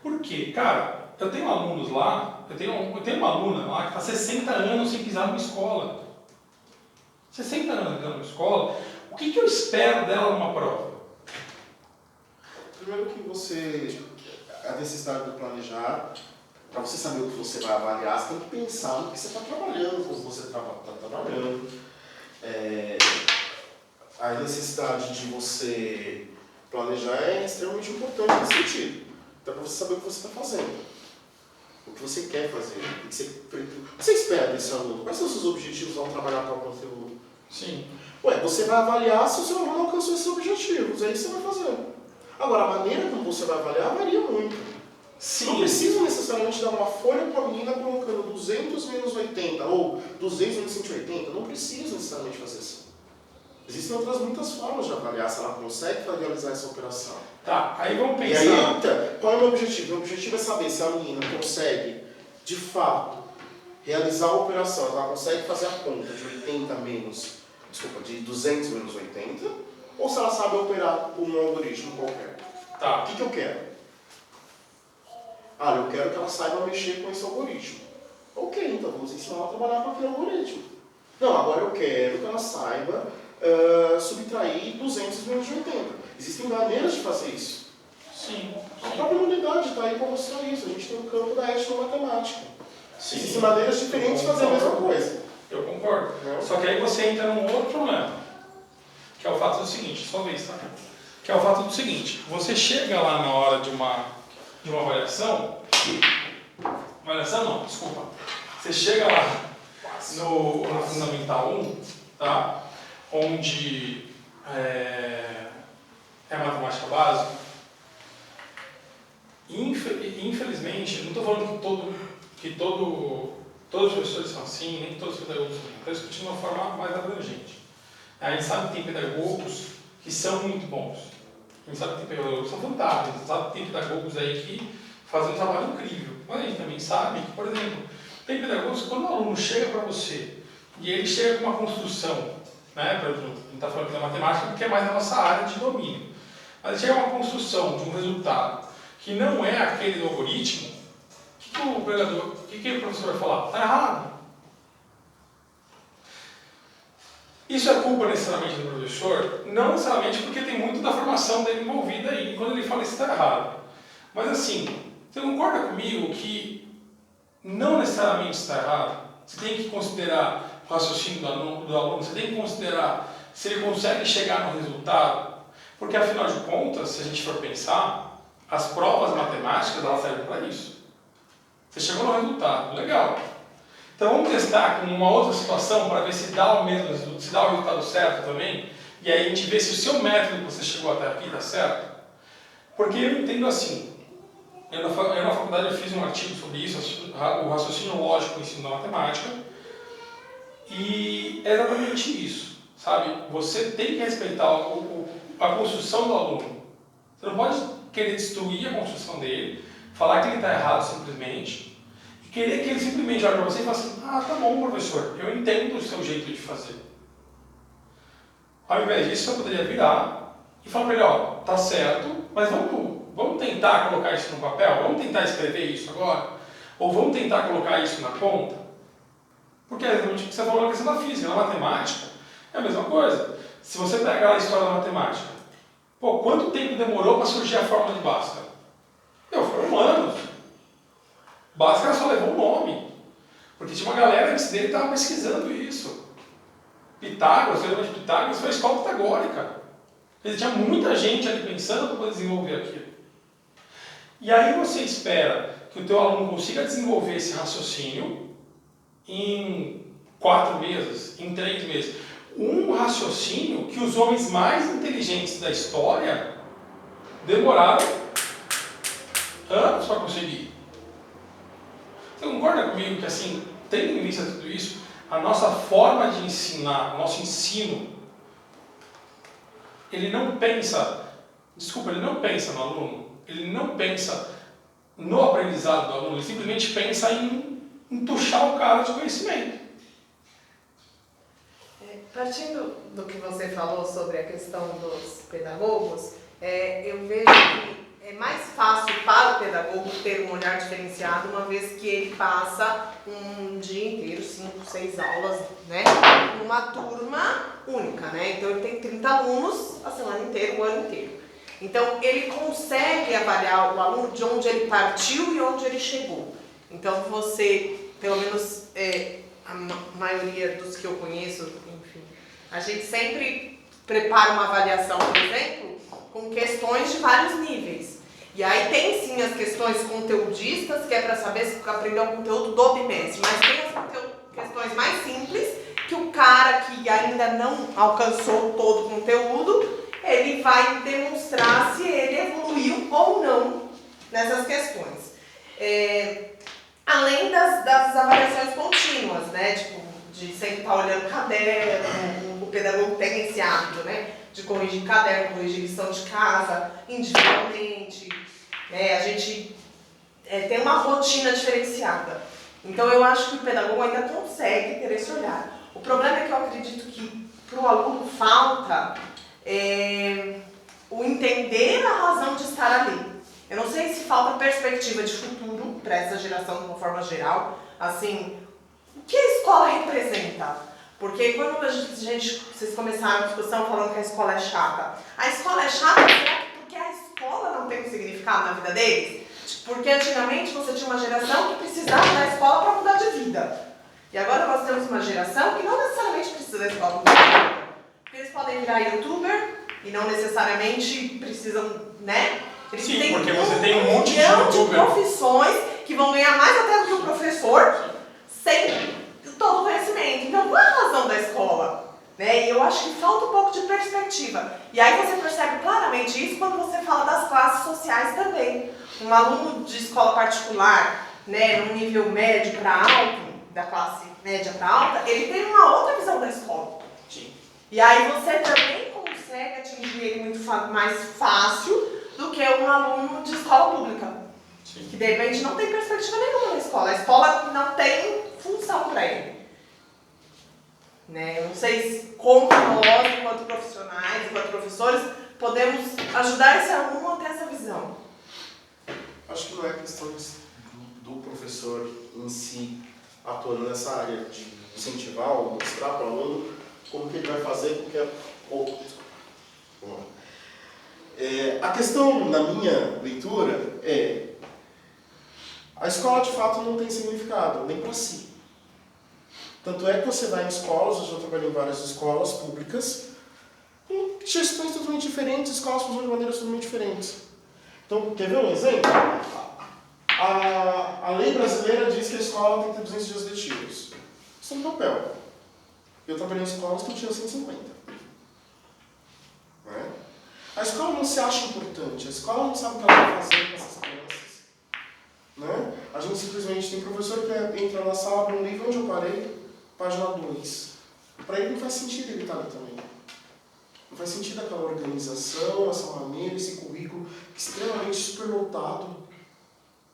Por quê? Cara, eu tenho alunos lá, eu tenho uma aluna lá que está 60 anos sem pisar numa escola. 60 anos pisando numa escola, o que eu espero dela numa prova? Primeiro que a necessidade de planejar, para você saber o que você vai avaliar, você tem que pensar no que você está trabalhando, como você está trabalhando. A necessidade de você planejar é extremamente importante nesse sentido. Então, para você saber o que você está fazendo, o que você quer fazer, o que você espera desse aluno, quais são os seus objetivos ao trabalhar com o conteúdo. Sim. Você vai avaliar se o seu aluno alcançou esses objetivos, aí você vai fazer. Agora, a maneira como você vai avaliar varia muito. Sim. Não precisa necessariamente dar uma folha para a menina colocando 200 menos 80 ou 200 menos 180. Não precisa necessariamente fazer isso. Existem outras muitas formas de avaliar se ela consegue realizar essa operação. Tá, aí vamos pensar. E aí, qual é o meu objetivo? Meu objetivo é saber se a menina consegue, de fato, realizar a operação. Ela consegue fazer a conta de 200 menos 80, ou se ela sabe operar por um algoritmo qualquer. Tá. O que eu quero? Eu quero que ela saiba mexer com esse algoritmo. Ok, então vamos ensinar ela a trabalhar com aquele algoritmo. Não, agora eu quero que ela saiba subtrair 200 menos de 80. Existem maneiras de fazer isso. Sim. A própria unidade está aí para mostrar isso. A gente tem o campo da etnomatemática. Sim. Existem maneiras diferentes de fazer a mesma coisa. Eu concordo. Não. Só que aí você entra num outro problema, que é o fato do seguinte, só vez, tá? Que é o fato do seguinte, você chega lá na hora de uma avaliação não, desculpa. Você chega lá no Fundamental 1, tá? Onde é matemática básica. Infelizmente, não estou falando que todos os professores são assim, nem todos os pedagogos são assim. Estou discutindo de uma forma mais abrangente. A gente sabe que tem pedagogos que são muito bons. A gente sabe que tem pedagogos que são fantásticos. A gente sabe que tem pedagogos aí que fazem um trabalho incrível. Mas a gente também sabe que, por exemplo, tem pedagogos que quando o aluno chega para você e ele chega com uma construção, né? Por exemplo, a gente está falando aqui da matemática porque é mais a nossa área de domínio. Mas ele chega com uma construção de um resultado que não é aquele do algoritmo, o que o professor vai falar? Está errado. Isso é culpa necessariamente do professor? Não necessariamente, porque tem muito da formação dele envolvida aí, quando ele fala isso está errado. Mas assim, você concorda comigo que não necessariamente está errado? Você tem que considerar o raciocínio do aluno, você tem que considerar se ele consegue chegar no resultado, porque afinal de contas, se a gente for pensar, as provas matemáticas elas servem para isso. Você chegou no resultado, legal. Então vamos testar com uma outra situação para ver se dá o mesmo, se dá o resultado certo também, e aí a gente vê se o seu método que você chegou até aqui está certo. Porque eu entendo assim, eu na faculdade eu fiz um artigo sobre isso, o raciocínio lógico no ensino da matemática, e é exatamente isso, sabe? Você tem que respeitar a construção do aluno. Você não pode querer destruir a construção dele, falar que ele está errado simplesmente, e querer que ele simplesmente olhe para você e fale assim, tá bom, professor, eu entendo o seu jeito de fazer. Ao invés disso, eu poderia virar e falar para ele, tá certo, mas vamos tentar colocar isso no papel, vamos tentar escrever isso agora, ou vamos tentar colocar isso na conta, porque é exatamente o que você falou na questão da física, na matemática, é a mesma coisa. Se você pegar a história da matemática, quanto tempo demorou para surgir a fórmula de Bhaskara? Foram anos. Bhaskara só levou o nome, porque tinha uma galera antes dele que estava pesquisando isso. Pitágoras, o teorema de Pitágoras foi a escola pitagórica. Tinha muita gente ali pensando para poder desenvolver aquilo. E aí você espera que o teu aluno consiga desenvolver esse raciocínio em 4 meses, em 3 meses. Um raciocínio que os homens mais inteligentes da história demoraram anos para conseguir. Você concorda comigo que, assim, tendo em vista tudo isso, a nossa forma de ensinar, o nosso ensino, ele não pensa no aluno, Ele não pensa no aprendizado do aluno, ele simplesmente pensa em entuchar o cara de conhecimento. Partindo do que você falou sobre a questão dos pedagogos, eu vejo que é mais fácil para o pedagogo ter um olhar diferenciado, uma vez que ele passa um dia inteiro, 5, 6 aulas, né, numa turma única, né? Então ele tem 30 alunos a semana inteira, o ano inteiro. Então ele consegue avaliar o aluno de onde ele partiu e onde ele chegou. Então você, pelo menos a maioria dos que eu conheço, enfim, a gente sempre prepara uma avaliação, por exemplo, com questões de vários níveis. E aí tem sim as questões conteudistas, que é para saber se aprendeu o conteúdo do bimestre, mas tem as questões mais simples, que o cara que ainda não alcançou todo o conteúdo, ele vai demonstrar se ele evoluiu ou não nessas questões. Além das avaliações contínuas, né? Tipo, de sempre estar olhando o caderno, o pedagogo tem esse hábito, né? De corrigir caderno, corrigir lição de casa, individualmente. A gente tem uma rotina diferenciada. Então eu acho que o pedagogo ainda consegue ter esse olhar. O problema é que eu acredito que para o aluno falta o entender a razão de estar ali. Eu não sei se falta perspectiva de futuro para essa geração de uma forma geral. Assim, o que a escola representa? Porque quando vocês começaram a discussão falando que a escola é chata. A escola é chata porque a escola não tem um significado na vida deles? Porque antigamente você tinha uma geração que precisava da escola para mudar de vida. E agora nós temos uma geração que não necessariamente precisa da escola para mudar de vida. Porque eles podem virar youtuber e não necessariamente precisam, né? Eles Sim, porque você tem um monte de profissões que vão ganhar mais até do que o professor sem todo o conhecimento. Então, qual é a razão da escola? E eu acho que falta um pouco de perspectiva. E aí você percebe claramente isso quando você fala das classes sociais também. Um aluno de escola particular, num nível médio para alto, da classe média para alta, ele tem uma outra visão da escola. Sim. E aí você também consegue atingir ele muito mais fácil do que um aluno de escola pública. Sim. Que de repente não tem perspectiva nenhuma na escola. A escola não tem função para ele. Eu não sei como nós, enquanto profissionais, enquanto professores, podemos ajudar esse aluno a ter essa visão. Acho que não é questão do professor em si atuando nessa área de incentivar ou mostrar para o aluno como que ele vai fazer com que a questão, na minha leitura, a escola de fato não tem significado, nem para si. Tanto é que você vai em escolas, eu já trabalhei em várias escolas públicas, com gestões totalmente diferentes, escolas funcionam de maneiras totalmente diferentes. Então, quer ver um exemplo? A lei brasileira diz que a escola tem que ter 200 dias letivos. Isso é no papel. Eu trabalhei em escolas que tinham 150. A escola não se acha importante, a escola não sabe o que ela vai fazer com essas crianças. A gente simplesmente tem professor que entra na sala, abre um livro, onde eu parei, página 2. Para ele não faz sentido ele estar ali também. Não faz sentido aquela organização, essa maneira, esse currículo extremamente superlotado,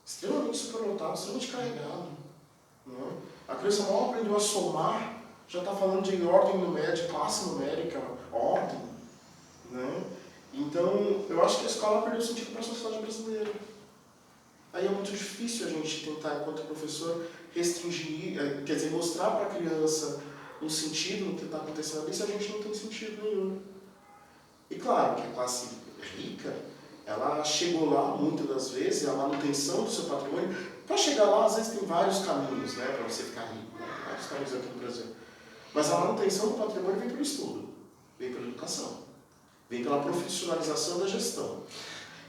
extremamente carregado. A criança mal aprendeu a somar, já está falando de ordem numérica, classe numérica, ordem. Então, eu acho que a escola perdeu sentido para a sociedade brasileira. Aí é muito difícil a gente tentar, enquanto professor, restringir, quer dizer, mostrar para a criança um sentido no que está acontecendo ali, se a gente não tem sentido nenhum. E claro que a classe rica, ela chegou lá, muitas das vezes, a manutenção do seu patrimônio, para chegar lá, às vezes tem vários caminhos, para você ficar rico, vários caminhos aqui no Brasil. Mas a manutenção do patrimônio vem pelo estudo, vem pela educação, vem pela profissionalização da gestão.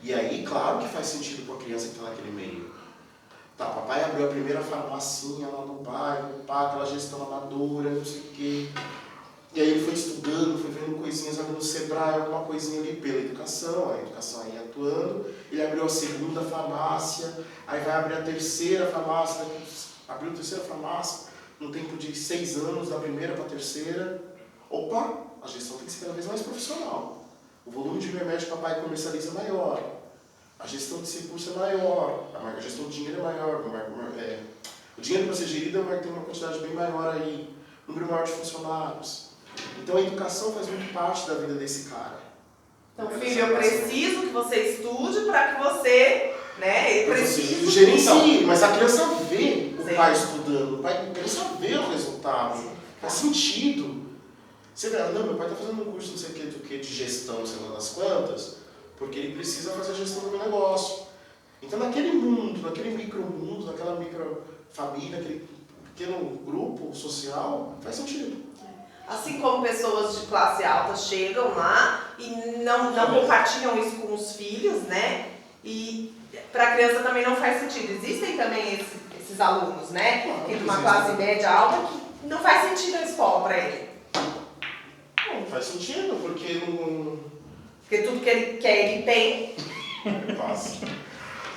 E aí, claro que faz sentido para a criança que está naquele meio. Papai abriu a primeira farmacinha lá no bairro, aquela gestão amadora, não sei o quê. E aí ele foi estudando, foi vendo coisinhas ali no Sebrae, alguma coisinha ali pela educação, a educação aí atuando. Ele abriu a segunda farmácia, aí vai abrir a terceira farmácia, abriu a terceira farmácia, num tempo de 6 anos, da primeira para a terceira. Opa, a gestão tem que ser cada vez mais profissional. O volume de remédio que o papai comercializa é maior. a gestão de recurso é maior, a gestão do dinheiro é maior, o dinheiro para ser gerido vai ter uma quantidade bem maior aí, número maior de funcionários. Então a educação faz muito parte da vida desse cara. Então, filho, eu preciso que você estude para que você, né, eu preciso gerencie, mas a criança vê o pai estudando, a criança vê o resultado, faz sentido. Você vê, não, meu pai está fazendo um curso não sei o que de gestão, sei lá das quantas, porque ele precisa fazer a gestão do meu negócio. Então naquele mundo, naquele micromundo, naquela microfamília, naquele pequeno grupo social, faz sentido. Assim como pessoas de classe alta chegam lá e não compartilham isso com os filhos, né? E para a criança também não faz sentido. Existem também esses alunos, né? Que de uma classe média alta que não faz sentido a escola para ele. Não faz sentido, porque não... Porque tudo que ele quer, ele tem. Nossa.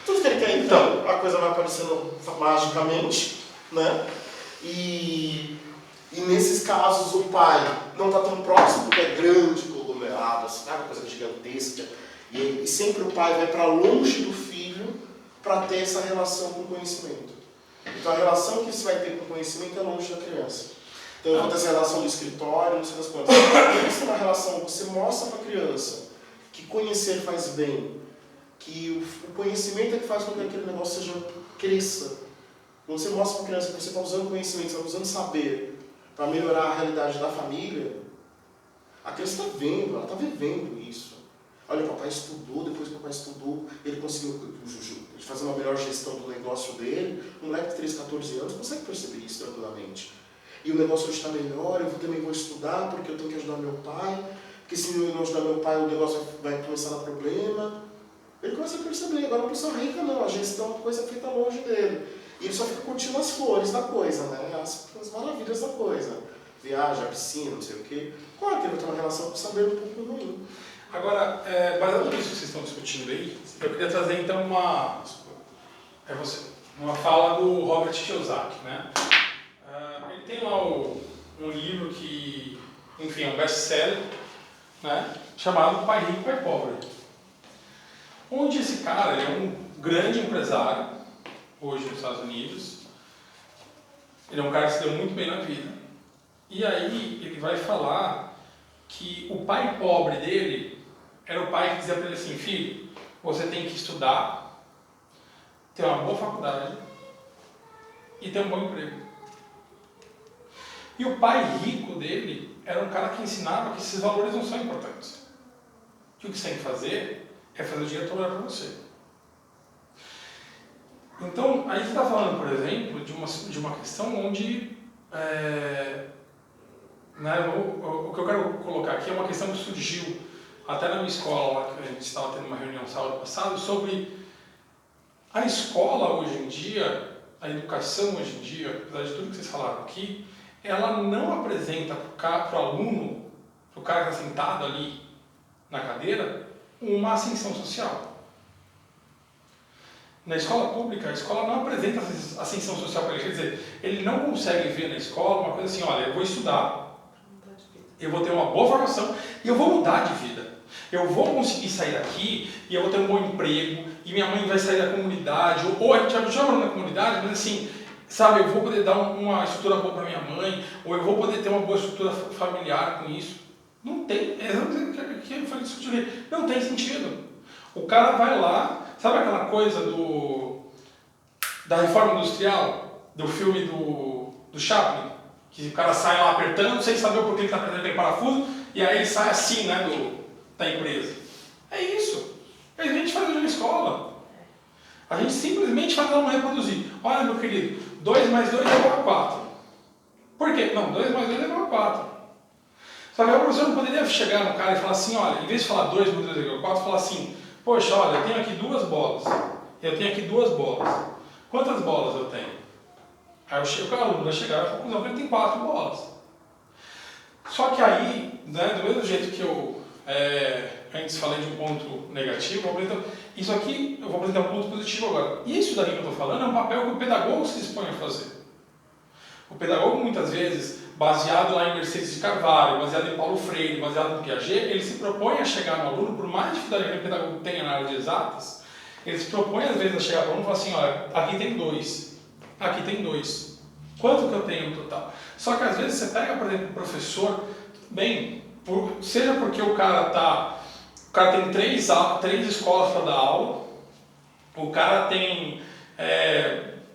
Tudo que ele quer, então, a coisa vai aparecendo magicamente, né? E nesses casos o pai não está tão próximo porque é grande, conglomerado, assim, uma coisa gigantesca. E sempre o pai vai para longe do filho para ter essa relação com o conhecimento. Então a relação que você vai ter com o conhecimento é longe da criança. Então eu vou ter essa relação do escritório, não sei das quantas. Isso é uma relação, você mostra para a criança que conhecer faz bem, que o conhecimento é que faz com que aquele negócio cresça. Quando você mostra para a criança que você está usando conhecimento, você está usando saber para melhorar a realidade da família, a criança está vendo, ela está vivendo isso. Olha, o papai estudou, depois que o papai estudou, ele conseguiu fazer uma melhor gestão do negócio dele. Um moleque de 13, 14 anos consegue perceber isso tranquilamente. E o negócio hoje está melhor, eu também vou estudar porque eu tenho que ajudar meu pai, porque se eu não ajudar meu pai o negócio vai começar a dar problema. Ele começa a perceber, agora a pessoa rica não, a gestão é uma coisa feita longe dele. E ele só fica curtindo as flores da coisa, né? As maravilhas da coisa. Viaja, piscina, não sei o quê. Claro que ele vai ter uma relação com o saber um pouco ruim. Agora, baseado nisso que vocês estão discutindo aí, eu queria trazer então uma fala do Robert Kiyosaki, né? Ele tem lá um livro que, enfim, é um best-seller, né? Chamado Pai Rico, Pai Pobre. Onde esse cara ele é um grande empresário, hoje nos Estados Unidos. Ele é um cara que se deu muito bem na vida. E aí ele vai falar que o pai pobre dele era o pai que dizia para ele assim: filho, você tem que estudar, ter uma boa faculdade e ter um bom emprego. E o pai rico dele era um cara que ensinava que esses valores não são importantes. Que o que você tem que fazer é fazer o dinheiro trabalhar para você. Então, aí você está falando, por exemplo, de uma questão onde o que eu quero colocar aqui é uma questão que surgiu até na minha escola, lá que a gente estava tendo uma reunião sábado passado, sobre a escola hoje em dia, a educação hoje em dia, apesar de tudo que vocês falaram aqui, ela não apresenta para o aluno, para o cara que está sentado ali na cadeira, uma ascensão social. Na escola pública, a escola não apresenta ascensão social para ele. Quer dizer, ele não consegue ver na escola uma coisa assim: olha, eu vou estudar, eu vou ter uma boa formação e eu vou mudar de vida. Eu vou conseguir sair daqui e eu vou ter um bom emprego e minha mãe vai sair da comunidade, ou a gente já morando na comunidade, mas assim, sabe, eu vou poder dar uma estrutura boa para minha mãe, ou eu vou poder ter uma boa estrutura familiar com isso. Não tem, que eu falei isso, não tem sentido. O cara vai lá, sabe aquela coisa da reforma industrial, do filme do Chaplin, que o cara sai lá apertando, sem saber o porquê ele está apertando aquele parafuso, e aí ele sai assim, né, da empresa. É isso. A gente faz hoje na escola. A gente simplesmente faz ela não reproduzir. Olha, meu querido, 2 mais 2 é igual a 4. Por quê? Não, 2 mais 2 é igual a 4. Só que o professor não poderia chegar no cara e falar assim: olha, em vez de falar 2 mais 2 é igual a 4, falar assim: poxa, olha, eu tenho aqui 2 bolas. Eu tenho aqui 2 bolas. Quantas bolas eu tenho? Aí o aluno vai chegar à conclusão que ele tem 4 bolas. Só que aí, né, do mesmo jeito que eu antes falei de um ponto negativo, isso aqui eu vou apresentar um ponto positivo agora. Isso daqui que eu estou falando é um papel que o pedagogo se dispõe a fazer. O pedagogo, muitas vezes, baseado lá em Mercedes de Carvalho, baseado em Paulo Freire, baseado no Piaget, ele se propõe a chegar no aluno, por mais dificuldade que o pedagogo tenha na área de exatas, Eles propõem às vezes a chegar para um e falar assim, olha, aqui tem 2, aqui tem 2. Quanto que eu tenho no total? Só que às vezes você pega, por exemplo, um professor, bem, seja porque o cara tem três escolas para dar aula, o cara tem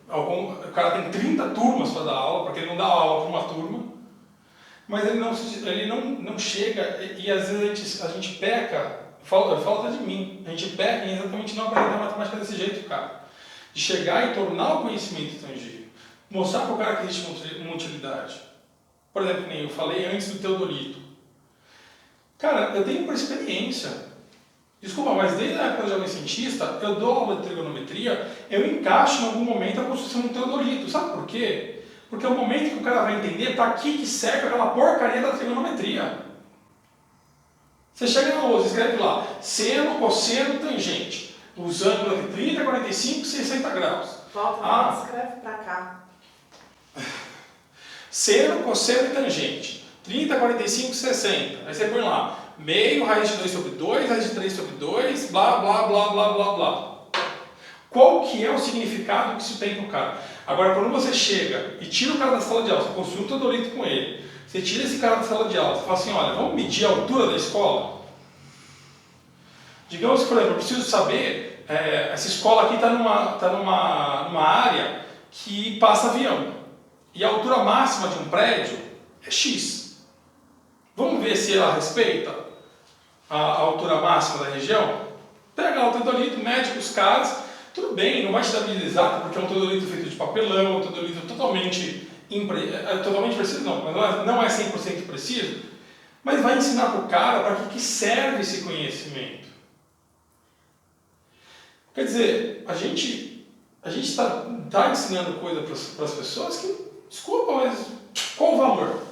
o cara tem 30 turmas para dar aula, porque ele não dá aula para uma turma, mas ele não chega, e às vezes a gente peca, falta de mim, a gente peca em exatamente não aprender a matemática desse jeito, cara. De chegar e tornar o conhecimento tangível, mostrar para o cara que existe uma utilidade. Por exemplo, nem eu falei antes do teodolito. Cara, eu tenho por experiência. Desculpa, mas desde a época de jovem cientista, eu dou aula de trigonometria, eu encaixo em algum momento a construção do teodolito. Sabe por quê? Porque é o momento que o cara vai entender para que serve aquela porcaria da trigonometria. Você chega na lousa, escreve lá, seno, cosseno, tangente, os ângulos de 30, 45 e 60 graus. Volta, escreve para cá. Seno, cosseno e tangente, 30, 45 e 60. Aí você põe lá, meio, raiz de 2 sobre 2, raiz de 3 sobre 2, blá, blá, blá, blá, blá, blá. Qual que é o significado que isso tem para o cara? Agora, quando você chega e tira o cara da sala de aula, você construi um teodolito com ele, você tira esse cara da sala de aula, você fala assim, olha, vamos medir a altura da escola? Digamos que, por exemplo, eu preciso saber, essa escola aqui está numa área que passa avião, e a altura máxima de um prédio é X. Vamos ver se ela respeita a altura máxima da região? Pega lá o teodolito, mede com os caras, tudo bem, não vai te dar medida exata, porque é um teodolito feito de papelão, um teodolito totalmente preciso, não é 100% preciso, mas vai ensinar para o cara para que serve esse conhecimento. Quer dizer, a gente está ensinando coisa para as pessoas que, desculpa, mas qual o valor?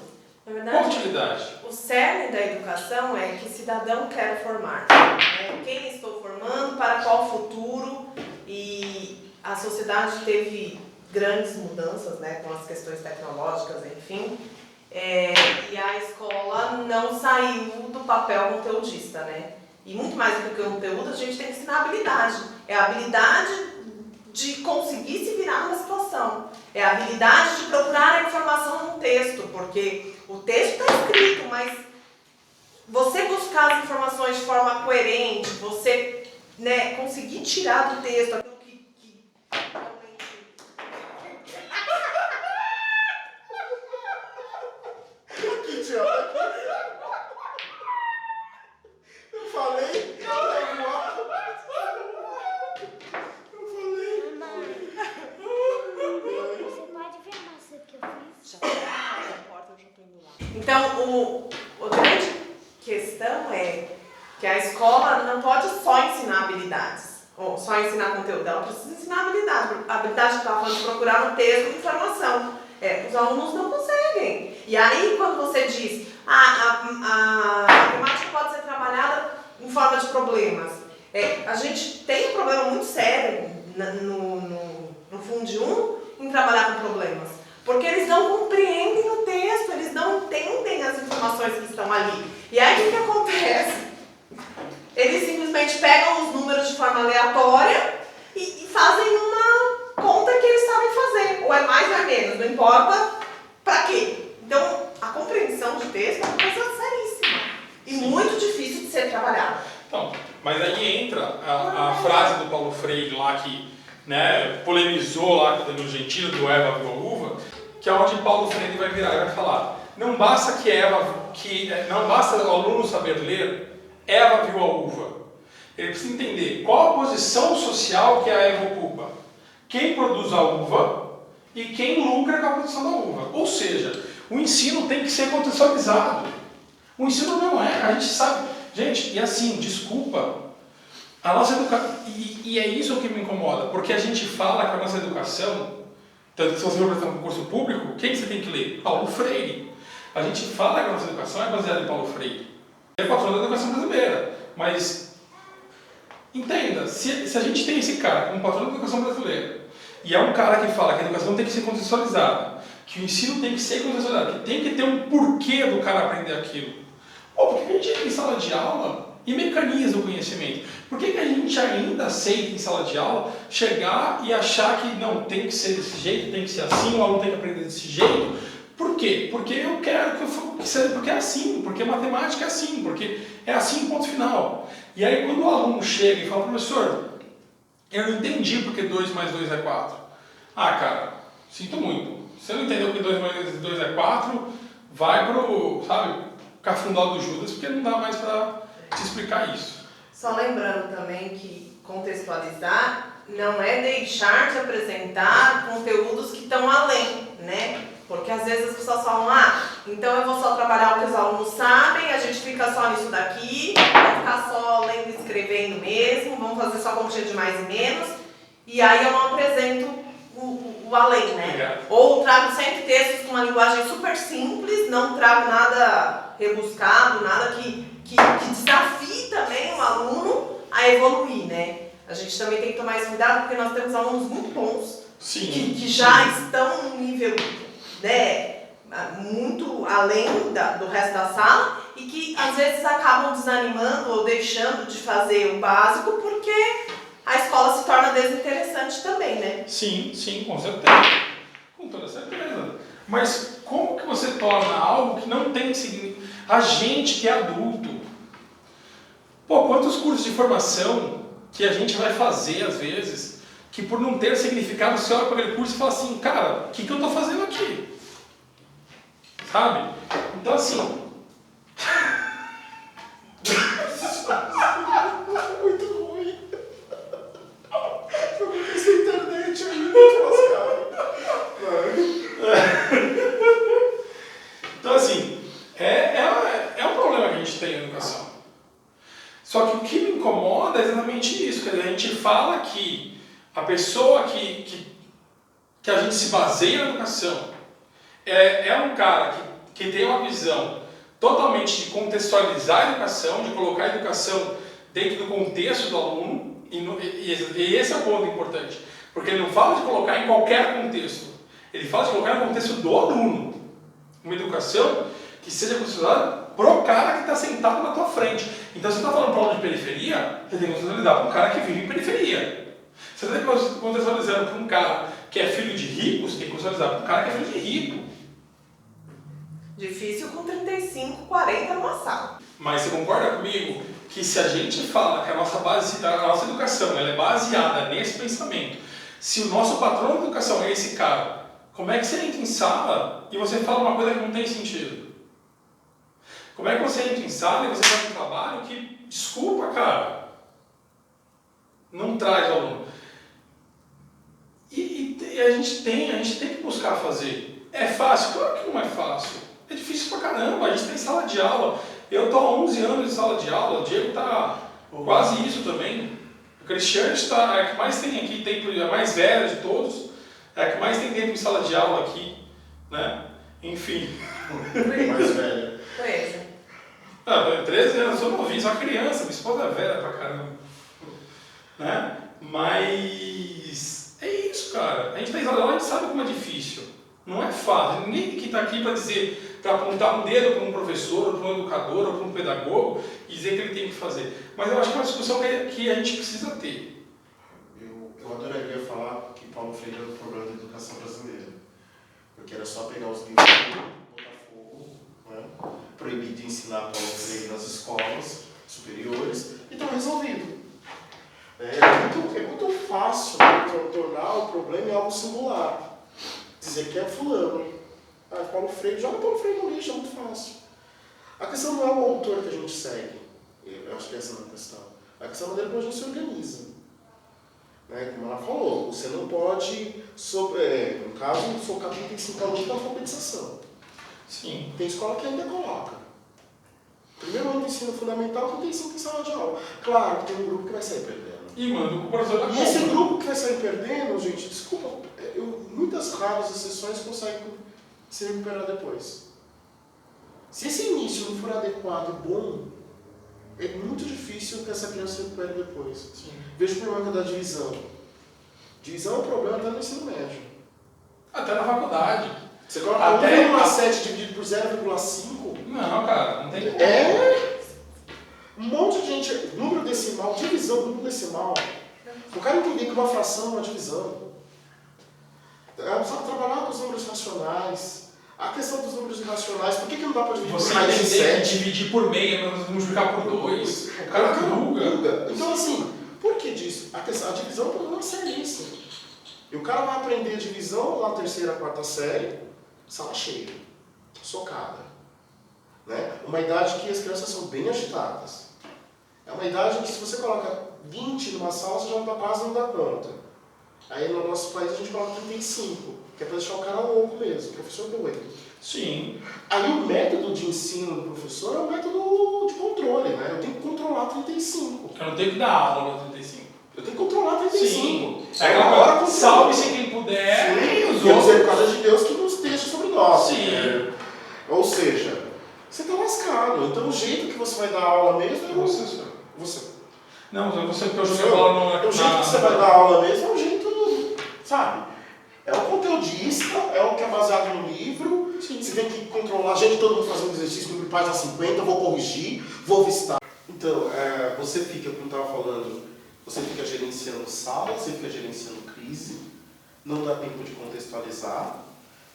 Na verdade, qual a utilidade? O cerne da educação é que cidadão quero formar. Né? Quem estou formando, para qual futuro, e a sociedade teve grandes mudanças, né, com as questões tecnológicas, enfim, e a escola não saiu do papel conteudista, né? E muito mais do que o conteúdo, a gente tem que ensinar habilidade. É a habilidade de conseguir se virar numa situação. É a habilidade de procurar a informação num texto, porque o texto está escrito, mas você buscar as informações de forma coerente, você, né, conseguir tirar do texto aquilo que realmente... Eu falei. Então, a grande questão é que a escola não pode só ensinar habilidades, ou só ensinar conteúdo, ela precisa ensinar habilidade. A habilidade que estava falando de procurar no texto informação. Os alunos não conseguem. E aí, quando você diz, a matemática pode ser trabalhada em forma de problemas, a gente tem um problema muito sério no Fundo 1 em trabalhar com problemas. Porque eles não compreendem o texto, eles não entendem as informações que estão ali. E aí o que acontece? Eles simplesmente pegam os números de forma aleatória e fazem uma conta que eles sabem fazer. Ou é mais ou é menos, não importa para quê. Então, a compreensão de texto é uma coisa seríssima. E Sim. muito difícil de ser trabalhada. Então, mas aí entra a frase do Paulo Freire lá que, né, polemizou lá com o Danilo Gentili, do Eva viu a uva, que é onde Paulo Freire vai virar e vai falar: não basta não basta o aluno saber ler, Eva viu a uva. Ele precisa entender qual a posição social que a Eva ocupa, quem produz a uva e quem lucra com a produção da uva. Ou seja, o ensino tem que ser contextualizado. O ensino não é, a gente sabe. Gente, e assim, desculpa, a nossa educação, e é isso que me incomoda, porque a gente fala que a nossa educação, tanto que se você for prestar um curso público, quem você tem que ler? Paulo Freire. A gente fala que a nossa educação é baseada em Paulo Freire. É patrão da educação brasileira. Mas, entenda, se a gente tem esse cara como patrão da educação brasileira, e é um cara que fala que a educação tem que ser contextualizada, que o ensino tem que ser contextualizado, que tem que ter um porquê do cara aprender aquilo. Pô, por que a gente entra em sala de aula e mecaniza o conhecimento. Por que a gente ainda aceita em sala de aula chegar e achar que não, tem que ser desse jeito, tem que ser assim, o aluno tem que aprender desse jeito? Por quê? Porque eu quero que seja, porque é assim, porque matemática é assim, porque é assim, ponto final. E aí quando o aluno chega e fala, professor, eu não entendi porque 2 mais 2 é 4. Ah, cara, sinto muito. Você não entendeu que 2 mais 2 é 4, vai pro, sabe, cafundal do Judas, porque não dá mais para te explicar isso. Só lembrando também que contextualizar não é deixar de apresentar conteúdos que estão além, né? Porque às vezes as pessoas falam, então eu vou só trabalhar o que os alunos sabem, a gente fica só nisso daqui, vai ficar só lendo e escrevendo mesmo, vamos fazer só continha de mais e menos, e aí eu não apresento o além, né? Obrigado. Ou trago sempre textos com uma linguagem super simples, não trago nada rebuscado, nada que desafie também o aluno a evoluir, né? A gente também tem que tomar esse cuidado, porque nós temos alunos muito bons, Sim, que já estão num nível, né, muito além do resto da sala e que às vezes acabam desanimando ou deixando de fazer o básico porque a escola se torna desinteressante também, né? Sim, com certeza. Com toda certeza. Mas como que você torna algo que não tem significado? A gente que é adulto. Pô, quantos cursos de formação que a gente vai fazer às vezes, que por não ter significado você olha para aquele curso e fala assim, cara, o que eu estou fazendo aqui? Sabe? Então assim... Muito ruim. Eu não fiz a internet ainda, Então assim, é um problema que a gente tem na educação. Só que o que me incomoda é exatamente isso, quer dizer, a gente fala que a pessoa que a gente se baseia na educação é um cara que tem uma visão totalmente de contextualizar a educação, de colocar a educação dentro do contexto do aluno, e esse é o ponto importante, porque ele não fala de colocar em qualquer contexto, ele fala de colocar no contexto do aluno, uma educação que seja considerada pro cara que está sentado na tua frente. Então, se você está falando para um aluno de periferia, você tem que contextualizar para um cara que vive em periferia. Se você está contextualizando para um cara que é filho de rico, você tem que contextualizar para um cara que é filho de rico. Difícil com 35, 40 numa sala. Mas você concorda comigo que se a gente fala que a nossa educação ela é baseada nesse pensamento, se o nosso patrão de educação é esse cara, como é que você entra em sala e você fala uma coisa que não tem sentido? Como é que você entra em sala e você faz um trabalho que, desculpa, cara, não traz aluno? E a gente tem que buscar fazer. É fácil? Claro que não é fácil. É difícil pra caramba, a gente tem sala de aula. Eu estou há 11 anos de sala de aula, o Diego está quase isso também. O Cristiano é a que mais tem aqui tempo, é a mais velha de todos, é a que mais tem tempo em sala de aula aqui, né? Enfim. Mais velha. Coisa. 13 anos, eu sou novinho, sou uma criança, minha esposa é velha pra caramba. Né? Mas é isso, cara. A gente tem sala de aula, a gente sabe como é difícil. Não é fácil. Ninguém que está aqui para dizer, para apontar um dedo para um professor, ou para um educador, ou para um pedagogo e dizer que ele tem que fazer. Mas eu acho que é uma discussão que a gente precisa ter. Eu adoraria falar que Paulo Freire era o problema da educação brasileira. Porque era só pegar os livros do Botafogo, né? Proibir de ensinar Paulo Freire nas escolas superiores e estava resolvido. É muito fácil tornar o problema em algo singular. Dizer que é fulano. Paulo Freire, joga Paulo Freire no lixo, é muito fácil. A questão não é o autor que a gente segue. Eu acho que essa não é a questão. A questão é a maneira como a gente se organiza. Né? Como ela falou, você não pode, no caso, focar 35 alunos na alfabetização. Sim. Tem escola que ainda coloca. Primeiro ano de ensino fundamental, 35 em sala de aula. Claro que tem um grupo que vai sair perdendo. E manda o professor da E esse grupo que vai sair perdendo, gente, desculpa, muitas raras exceções conseguem se recuperar depois. Se esse início não for adequado e bom, é muito difícil que essa criança se recupere depois. Sim. Veja o problema da divisão. Divisão é um problema até no ensino médio. Até na faculdade. Você coloca Até 1,7 dividido por 0,5. Não, cara, não tem como. É Um monte de gente, número decimal, divisão, número decimal. O cara entender que uma fração é uma divisão. Sabe, trabalhar com os números racionais. A questão dos números irracionais, por que não dá para dividir Você por raiz de entender que 7? dividir por meia, mas multiplicar por 2. O cara buga. Então assim, por que disso? A divisão é um problema seríssimo. E o cara vai aprender a divisão lá na terceira, quarta série, sala cheia, socada. Né? Uma idade que as crianças são bem agitadas. É uma idade que se você coloca 20 numa sala, você já quase não dá conta. Aí no nosso país a gente coloca 35, que é para deixar o cara louco mesmo, o professor doido. Sim. Aí o método de ensino do professor é um método de controle, né? Eu tenho que controlar 35. Eu não tenho que dar aula no 35. Eu tenho que controlar 35. Sim. É aquela hora salve-se quem puder. Sim. E os E a outros. misericórdia de Deus que nos esteja sobre nós. Sim. Né? Ou seja, você está lascado. Então o jeito que você vai dar aula mesmo é você. Não, você que eu joguei a bola no. O jeito que você vai dar aula mesmo é um jeito, sabe? É o conteudista, é o que é baseado no livro. Sim. Você tem que controlar. Gente, todo mundo fazendo exercício no página 50, eu vou corrigir, vou visitar. Então, você fica, como eu estava falando, você fica gerenciando sala, você fica gerenciando crise, não dá tempo de contextualizar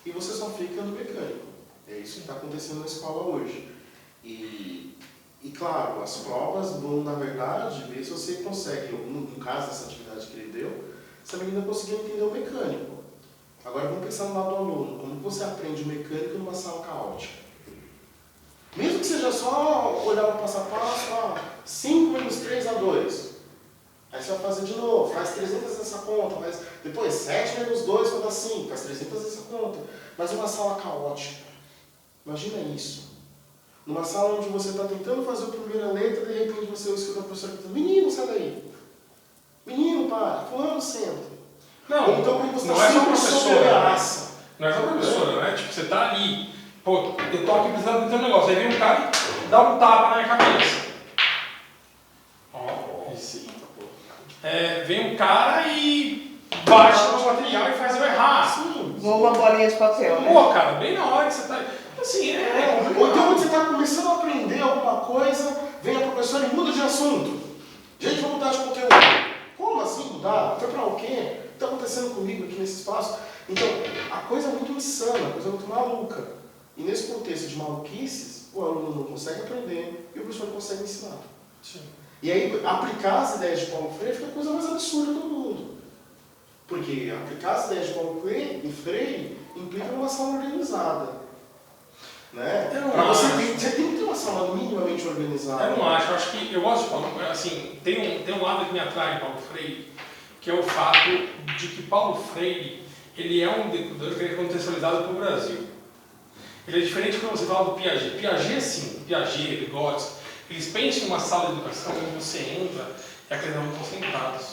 e você só fica no mecânico. É isso que está acontecendo na escola hoje. E claro, as provas vão, na verdade, ver se você consegue, no caso dessa atividade que ele deu, se a menina conseguiu entender o mecânico. Agora vamos pensar no lado do aluno. Como você aprende o mecânico numa sala caótica? Mesmo que seja só olhar o passo a passo, 5 menos 3 a 2. Aí você vai fazer de novo, faz 300 dessa conta, depois 7 menos 2 vai dar 5, faz 300 dessa conta. Mas uma sala caótica. Imagina isso. Numa sala onde você está tentando fazer a primeira letra, de repente você escuta a professora gritando: menino, sai daí. Menino, para. Fulano, senta. Não, então, como você não está é só sempre sob professora. ameaça. Não é só professora, né? Tipo, você tá ali. Pô, eu tô aqui precisando de um negócio. Aí vem um cara e dá um tapa na minha cabeça. Ó, sim. Vem um cara e bate no material e faz eu errar. Sim. Voa uma bolinha de papel, né? Pô, cara, bem na hora que você tá. Assim, Ou então quando você está começando a aprender alguma coisa, vem a professora e muda de assunto. Gente, vamos mudar de conteúdo. Como assim mudar? Foi para o quê? O que está acontecendo comigo aqui nesse espaço? Então, a coisa é muito insana, a coisa é muito maluca. E nesse contexto de maluquices, o aluno não consegue aprender e o professor não consegue ensinar. Sim. E aí, aplicar as ideias de Paulo Freire fica a coisa mais absurda do mundo. Porque aplicar as ideias de Paulo Freire implica uma sala organizada. Né? Para você tem que ter uma sala minimamente organizada. Eu não acho, eu acho que eu gosto de Paulo, assim, tem um lado que me atrai em Paulo Freire, que é o fato de que Paulo Freire, ele é um educador que é contextualizado para o Brasil. Ele é diferente quando você fala do Piaget. Piaget, sim, Piaget, Vygotsky, eles pensam em uma sala de educação onde você entra e aqueles alunos estão sentados.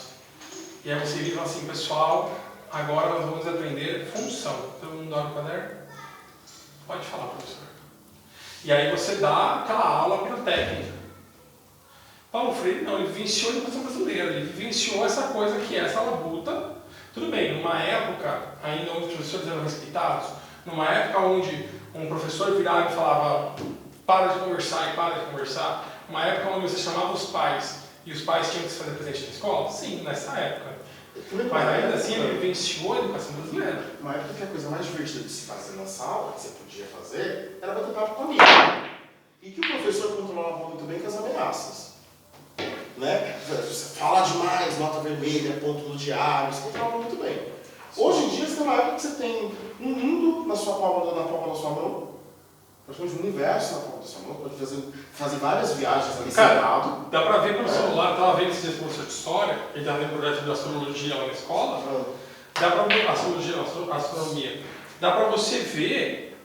E aí você vira e fala assim: pessoal, agora nós vamos aprender função. Todo mundo dá o caderno? Pode falar, professor. E aí você dá aquela aula pirotécnica. Paulo Freire não, ele vivenciou a educação brasileira, ele vivenciou essa coisa que é essa labuta. Tudo bem, numa época ainda onde os professores eram respeitados, numa época onde um professor virava e falava para de conversar e para de conversar, uma época onde você chamava os pais e os pais tinham que se fazer presente na escola? Sim, nessa época. Mas ainda assim ele vivenciou a educação brasileira. Uma época que a coisa mais divertida de se fazer na sala, que você podia fazer, era bater papo com amigo. E que o professor controlava muito bem com as ameaças. Né? Você fala demais, nota vermelha, ponto no diário, você controlava muito bem. Hoje em dia você tem uma época que você tem um mundo na palma da sua mão, praticamente um universo na palma da sua mão, pode fazer várias viagens ali sentado. Dá pra ver pelo celular, eu tava vendo esses dias com o professor de história, ele tava vendo projeto de astrologia lá na escola, dá pra ver, astronomia, dá pra você ver,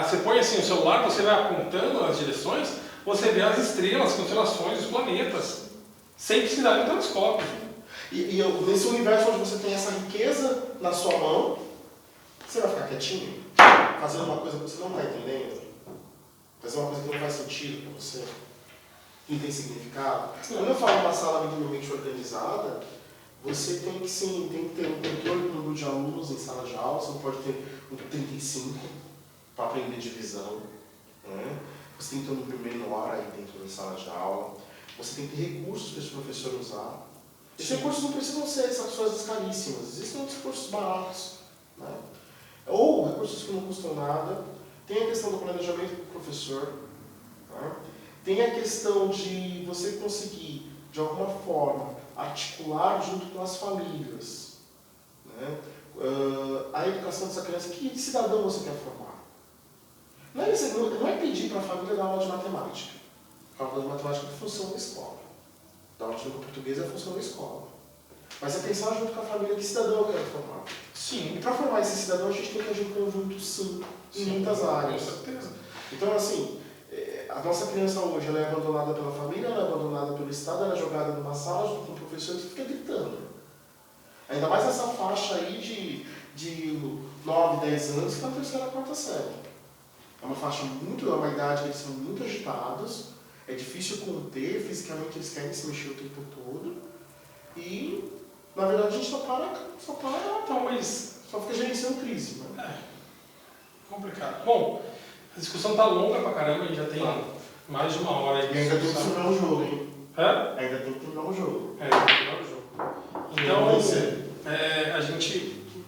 você põe assim o celular, você vai apontando as direções, você vê as estrelas, as constelações, os planetas, sem precisar de um telescópio. E nesse universo onde você tem essa riqueza na sua mão, você vai ficar quietinho, fazendo uma coisa que você não está entendendo, fazer uma coisa que não faz sentido para você, que não tem significado. Quando eu falo uma sala minimamente organizada, você tem que ter um controle do número de alunos em sala de aula, você não pode ter 35 para aprender divisão. Né? Você tem que ter um número menor aí dentro da sala de aula. você tem que ter recursos para esse professor usar. Esses recursos não precisam ser essas coisas caríssimas, existem outros recursos baratos, né? Ou recursos que não custam nada. Tem a questão do planejamento do professor, né? Tem a questão de você conseguir, de alguma forma, articular junto com as famílias, né? A educação dessa criança, que cidadão você quer formar? Não é pedir para a família dar aula de matemática. A aula de matemática é função da escola. Dar aula de língua portuguesa é função da escola. Mas é pensar junto com a família que cidadão eu quero formar. Sim. E para formar esse cidadão a gente tem que agir em conjunto, sim, em muitas áreas. Com certeza. Então, assim, a nossa criança hoje ela é abandonada pela família, ela é abandonada pelo Estado, ela é jogada numa sala junto com o professor que fica gritando. Ainda mais essa faixa aí de 9, 10 anos que está na terceira, quarta série. É uma faixa é uma idade que eles são muito agitados, é difícil conter, fisicamente eles querem se mexer o tempo todo. E, na verdade, a gente só fica gerenciando crise, né? Complicado. Bom, a discussão tá longa pra caramba, a gente já tem mais de uma hora de E ainda tem que terminar o jogo, hein? Hã? Ainda tem que terminar o jogo. Tem que terminar o jogo. Então,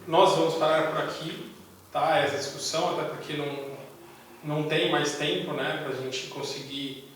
nós vamos parar por aqui, tá? Essa discussão, até porque não tem mais tempo, né, pra gente conseguir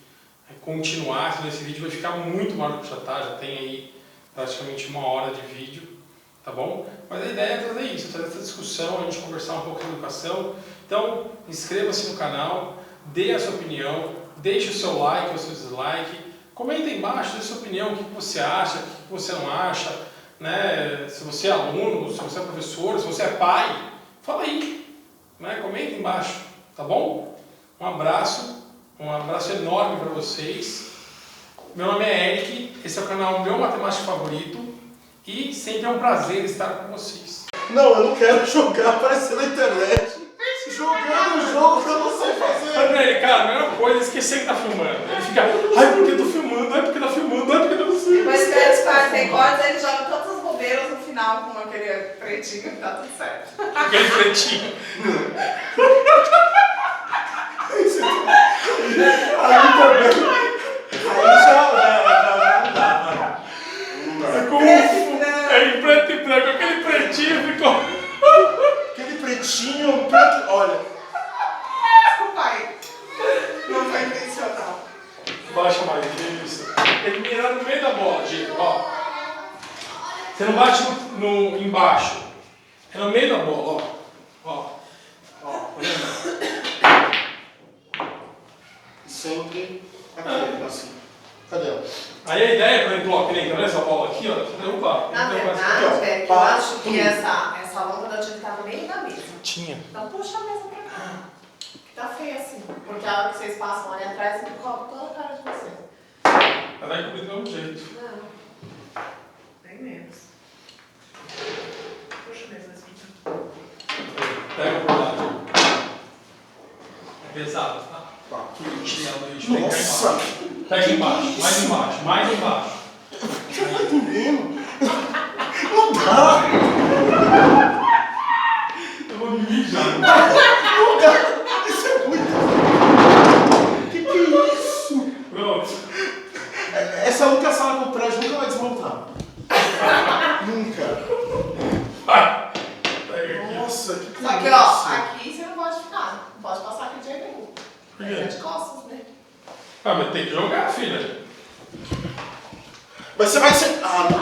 continuar, senão esse vídeo vai ficar muito maior do que já tá, já tem aí praticamente 1 hora de vídeo, tá bom? Mas a ideia é trazer isso, trazer essa discussão, a gente conversar um pouco de educação. Então, inscreva-se no canal, dê a sua opinião, deixe o seu like ou o seu dislike, comenta aí embaixo, dê a sua opinião, o que você acha, o que você não acha, né? Se você é aluno, se você é professor, se você é pai, fala aí, né? Comenta aí embaixo, tá bom? Um abraço enorme para vocês. Meu nome é Eric, esse é o canal Meu Matemático Favorito e sempre é um prazer estar com vocês. Não, eu não quero jogar, aparecer na internet, jogando um jogo que eu não sei fazer. Olha pra ele, cara, a melhor coisa é esquecer que tá filmando. Ele fica, ai, porque eu tô filmando, ai, porque tá filmando, ai, porque eu não sei. Depois que eles fazem cortes, ele joga todas as bobeiras no final com aquele pretinho que tá tudo certo. Aquele pretinho. Aí também. Aí já não dá. Em preto e branco, aquele pretinho ficou. Aquele pretinho, preto. Olha. Desculpa aí. Não foi intencional. Baixa mais, isso. Tem que mirar no meio da bola, gente, ó. Você não bate no embaixo. É no meio da bola, ó. Tá vendo? Sempre aqui, assim. Cadê ela? Aí a ideia, por exemplo, ó, que nem essa bola aqui, ó, você derrubar. Na Então, verdade, Beck, eu acho que essa lâmpada tinha que estar no meio da mesa. tinha. Então puxa a mesa pra cá. Tá feio assim. Porque a hora que vocês passam ali atrás, eu cobro toda a cara de vocês. Ela vai cobrir do mesmo jeito. Não. Bem menos. Puxa mesmo assim. Pega por lá. É pesado, tá? Tá. Chinelo aí, Nossa! pega embaixo, mais embaixo, mais embaixo. Você tá entendendo? Não dá! Eu vou me mijar. Não dá! Isso é muito. Que é isso? Pronto. Essa única sala do prédio nunca vai desmontar. Nunca. Vai. Pega aqui. Nossa, que Só que, ó, aqui você não pode ficar. Não pode passar aqui de jeito nenhum. Por quê? É de costas, né? Ah, mas tem que jogar, filha. Mas você vai ser. Ah, não.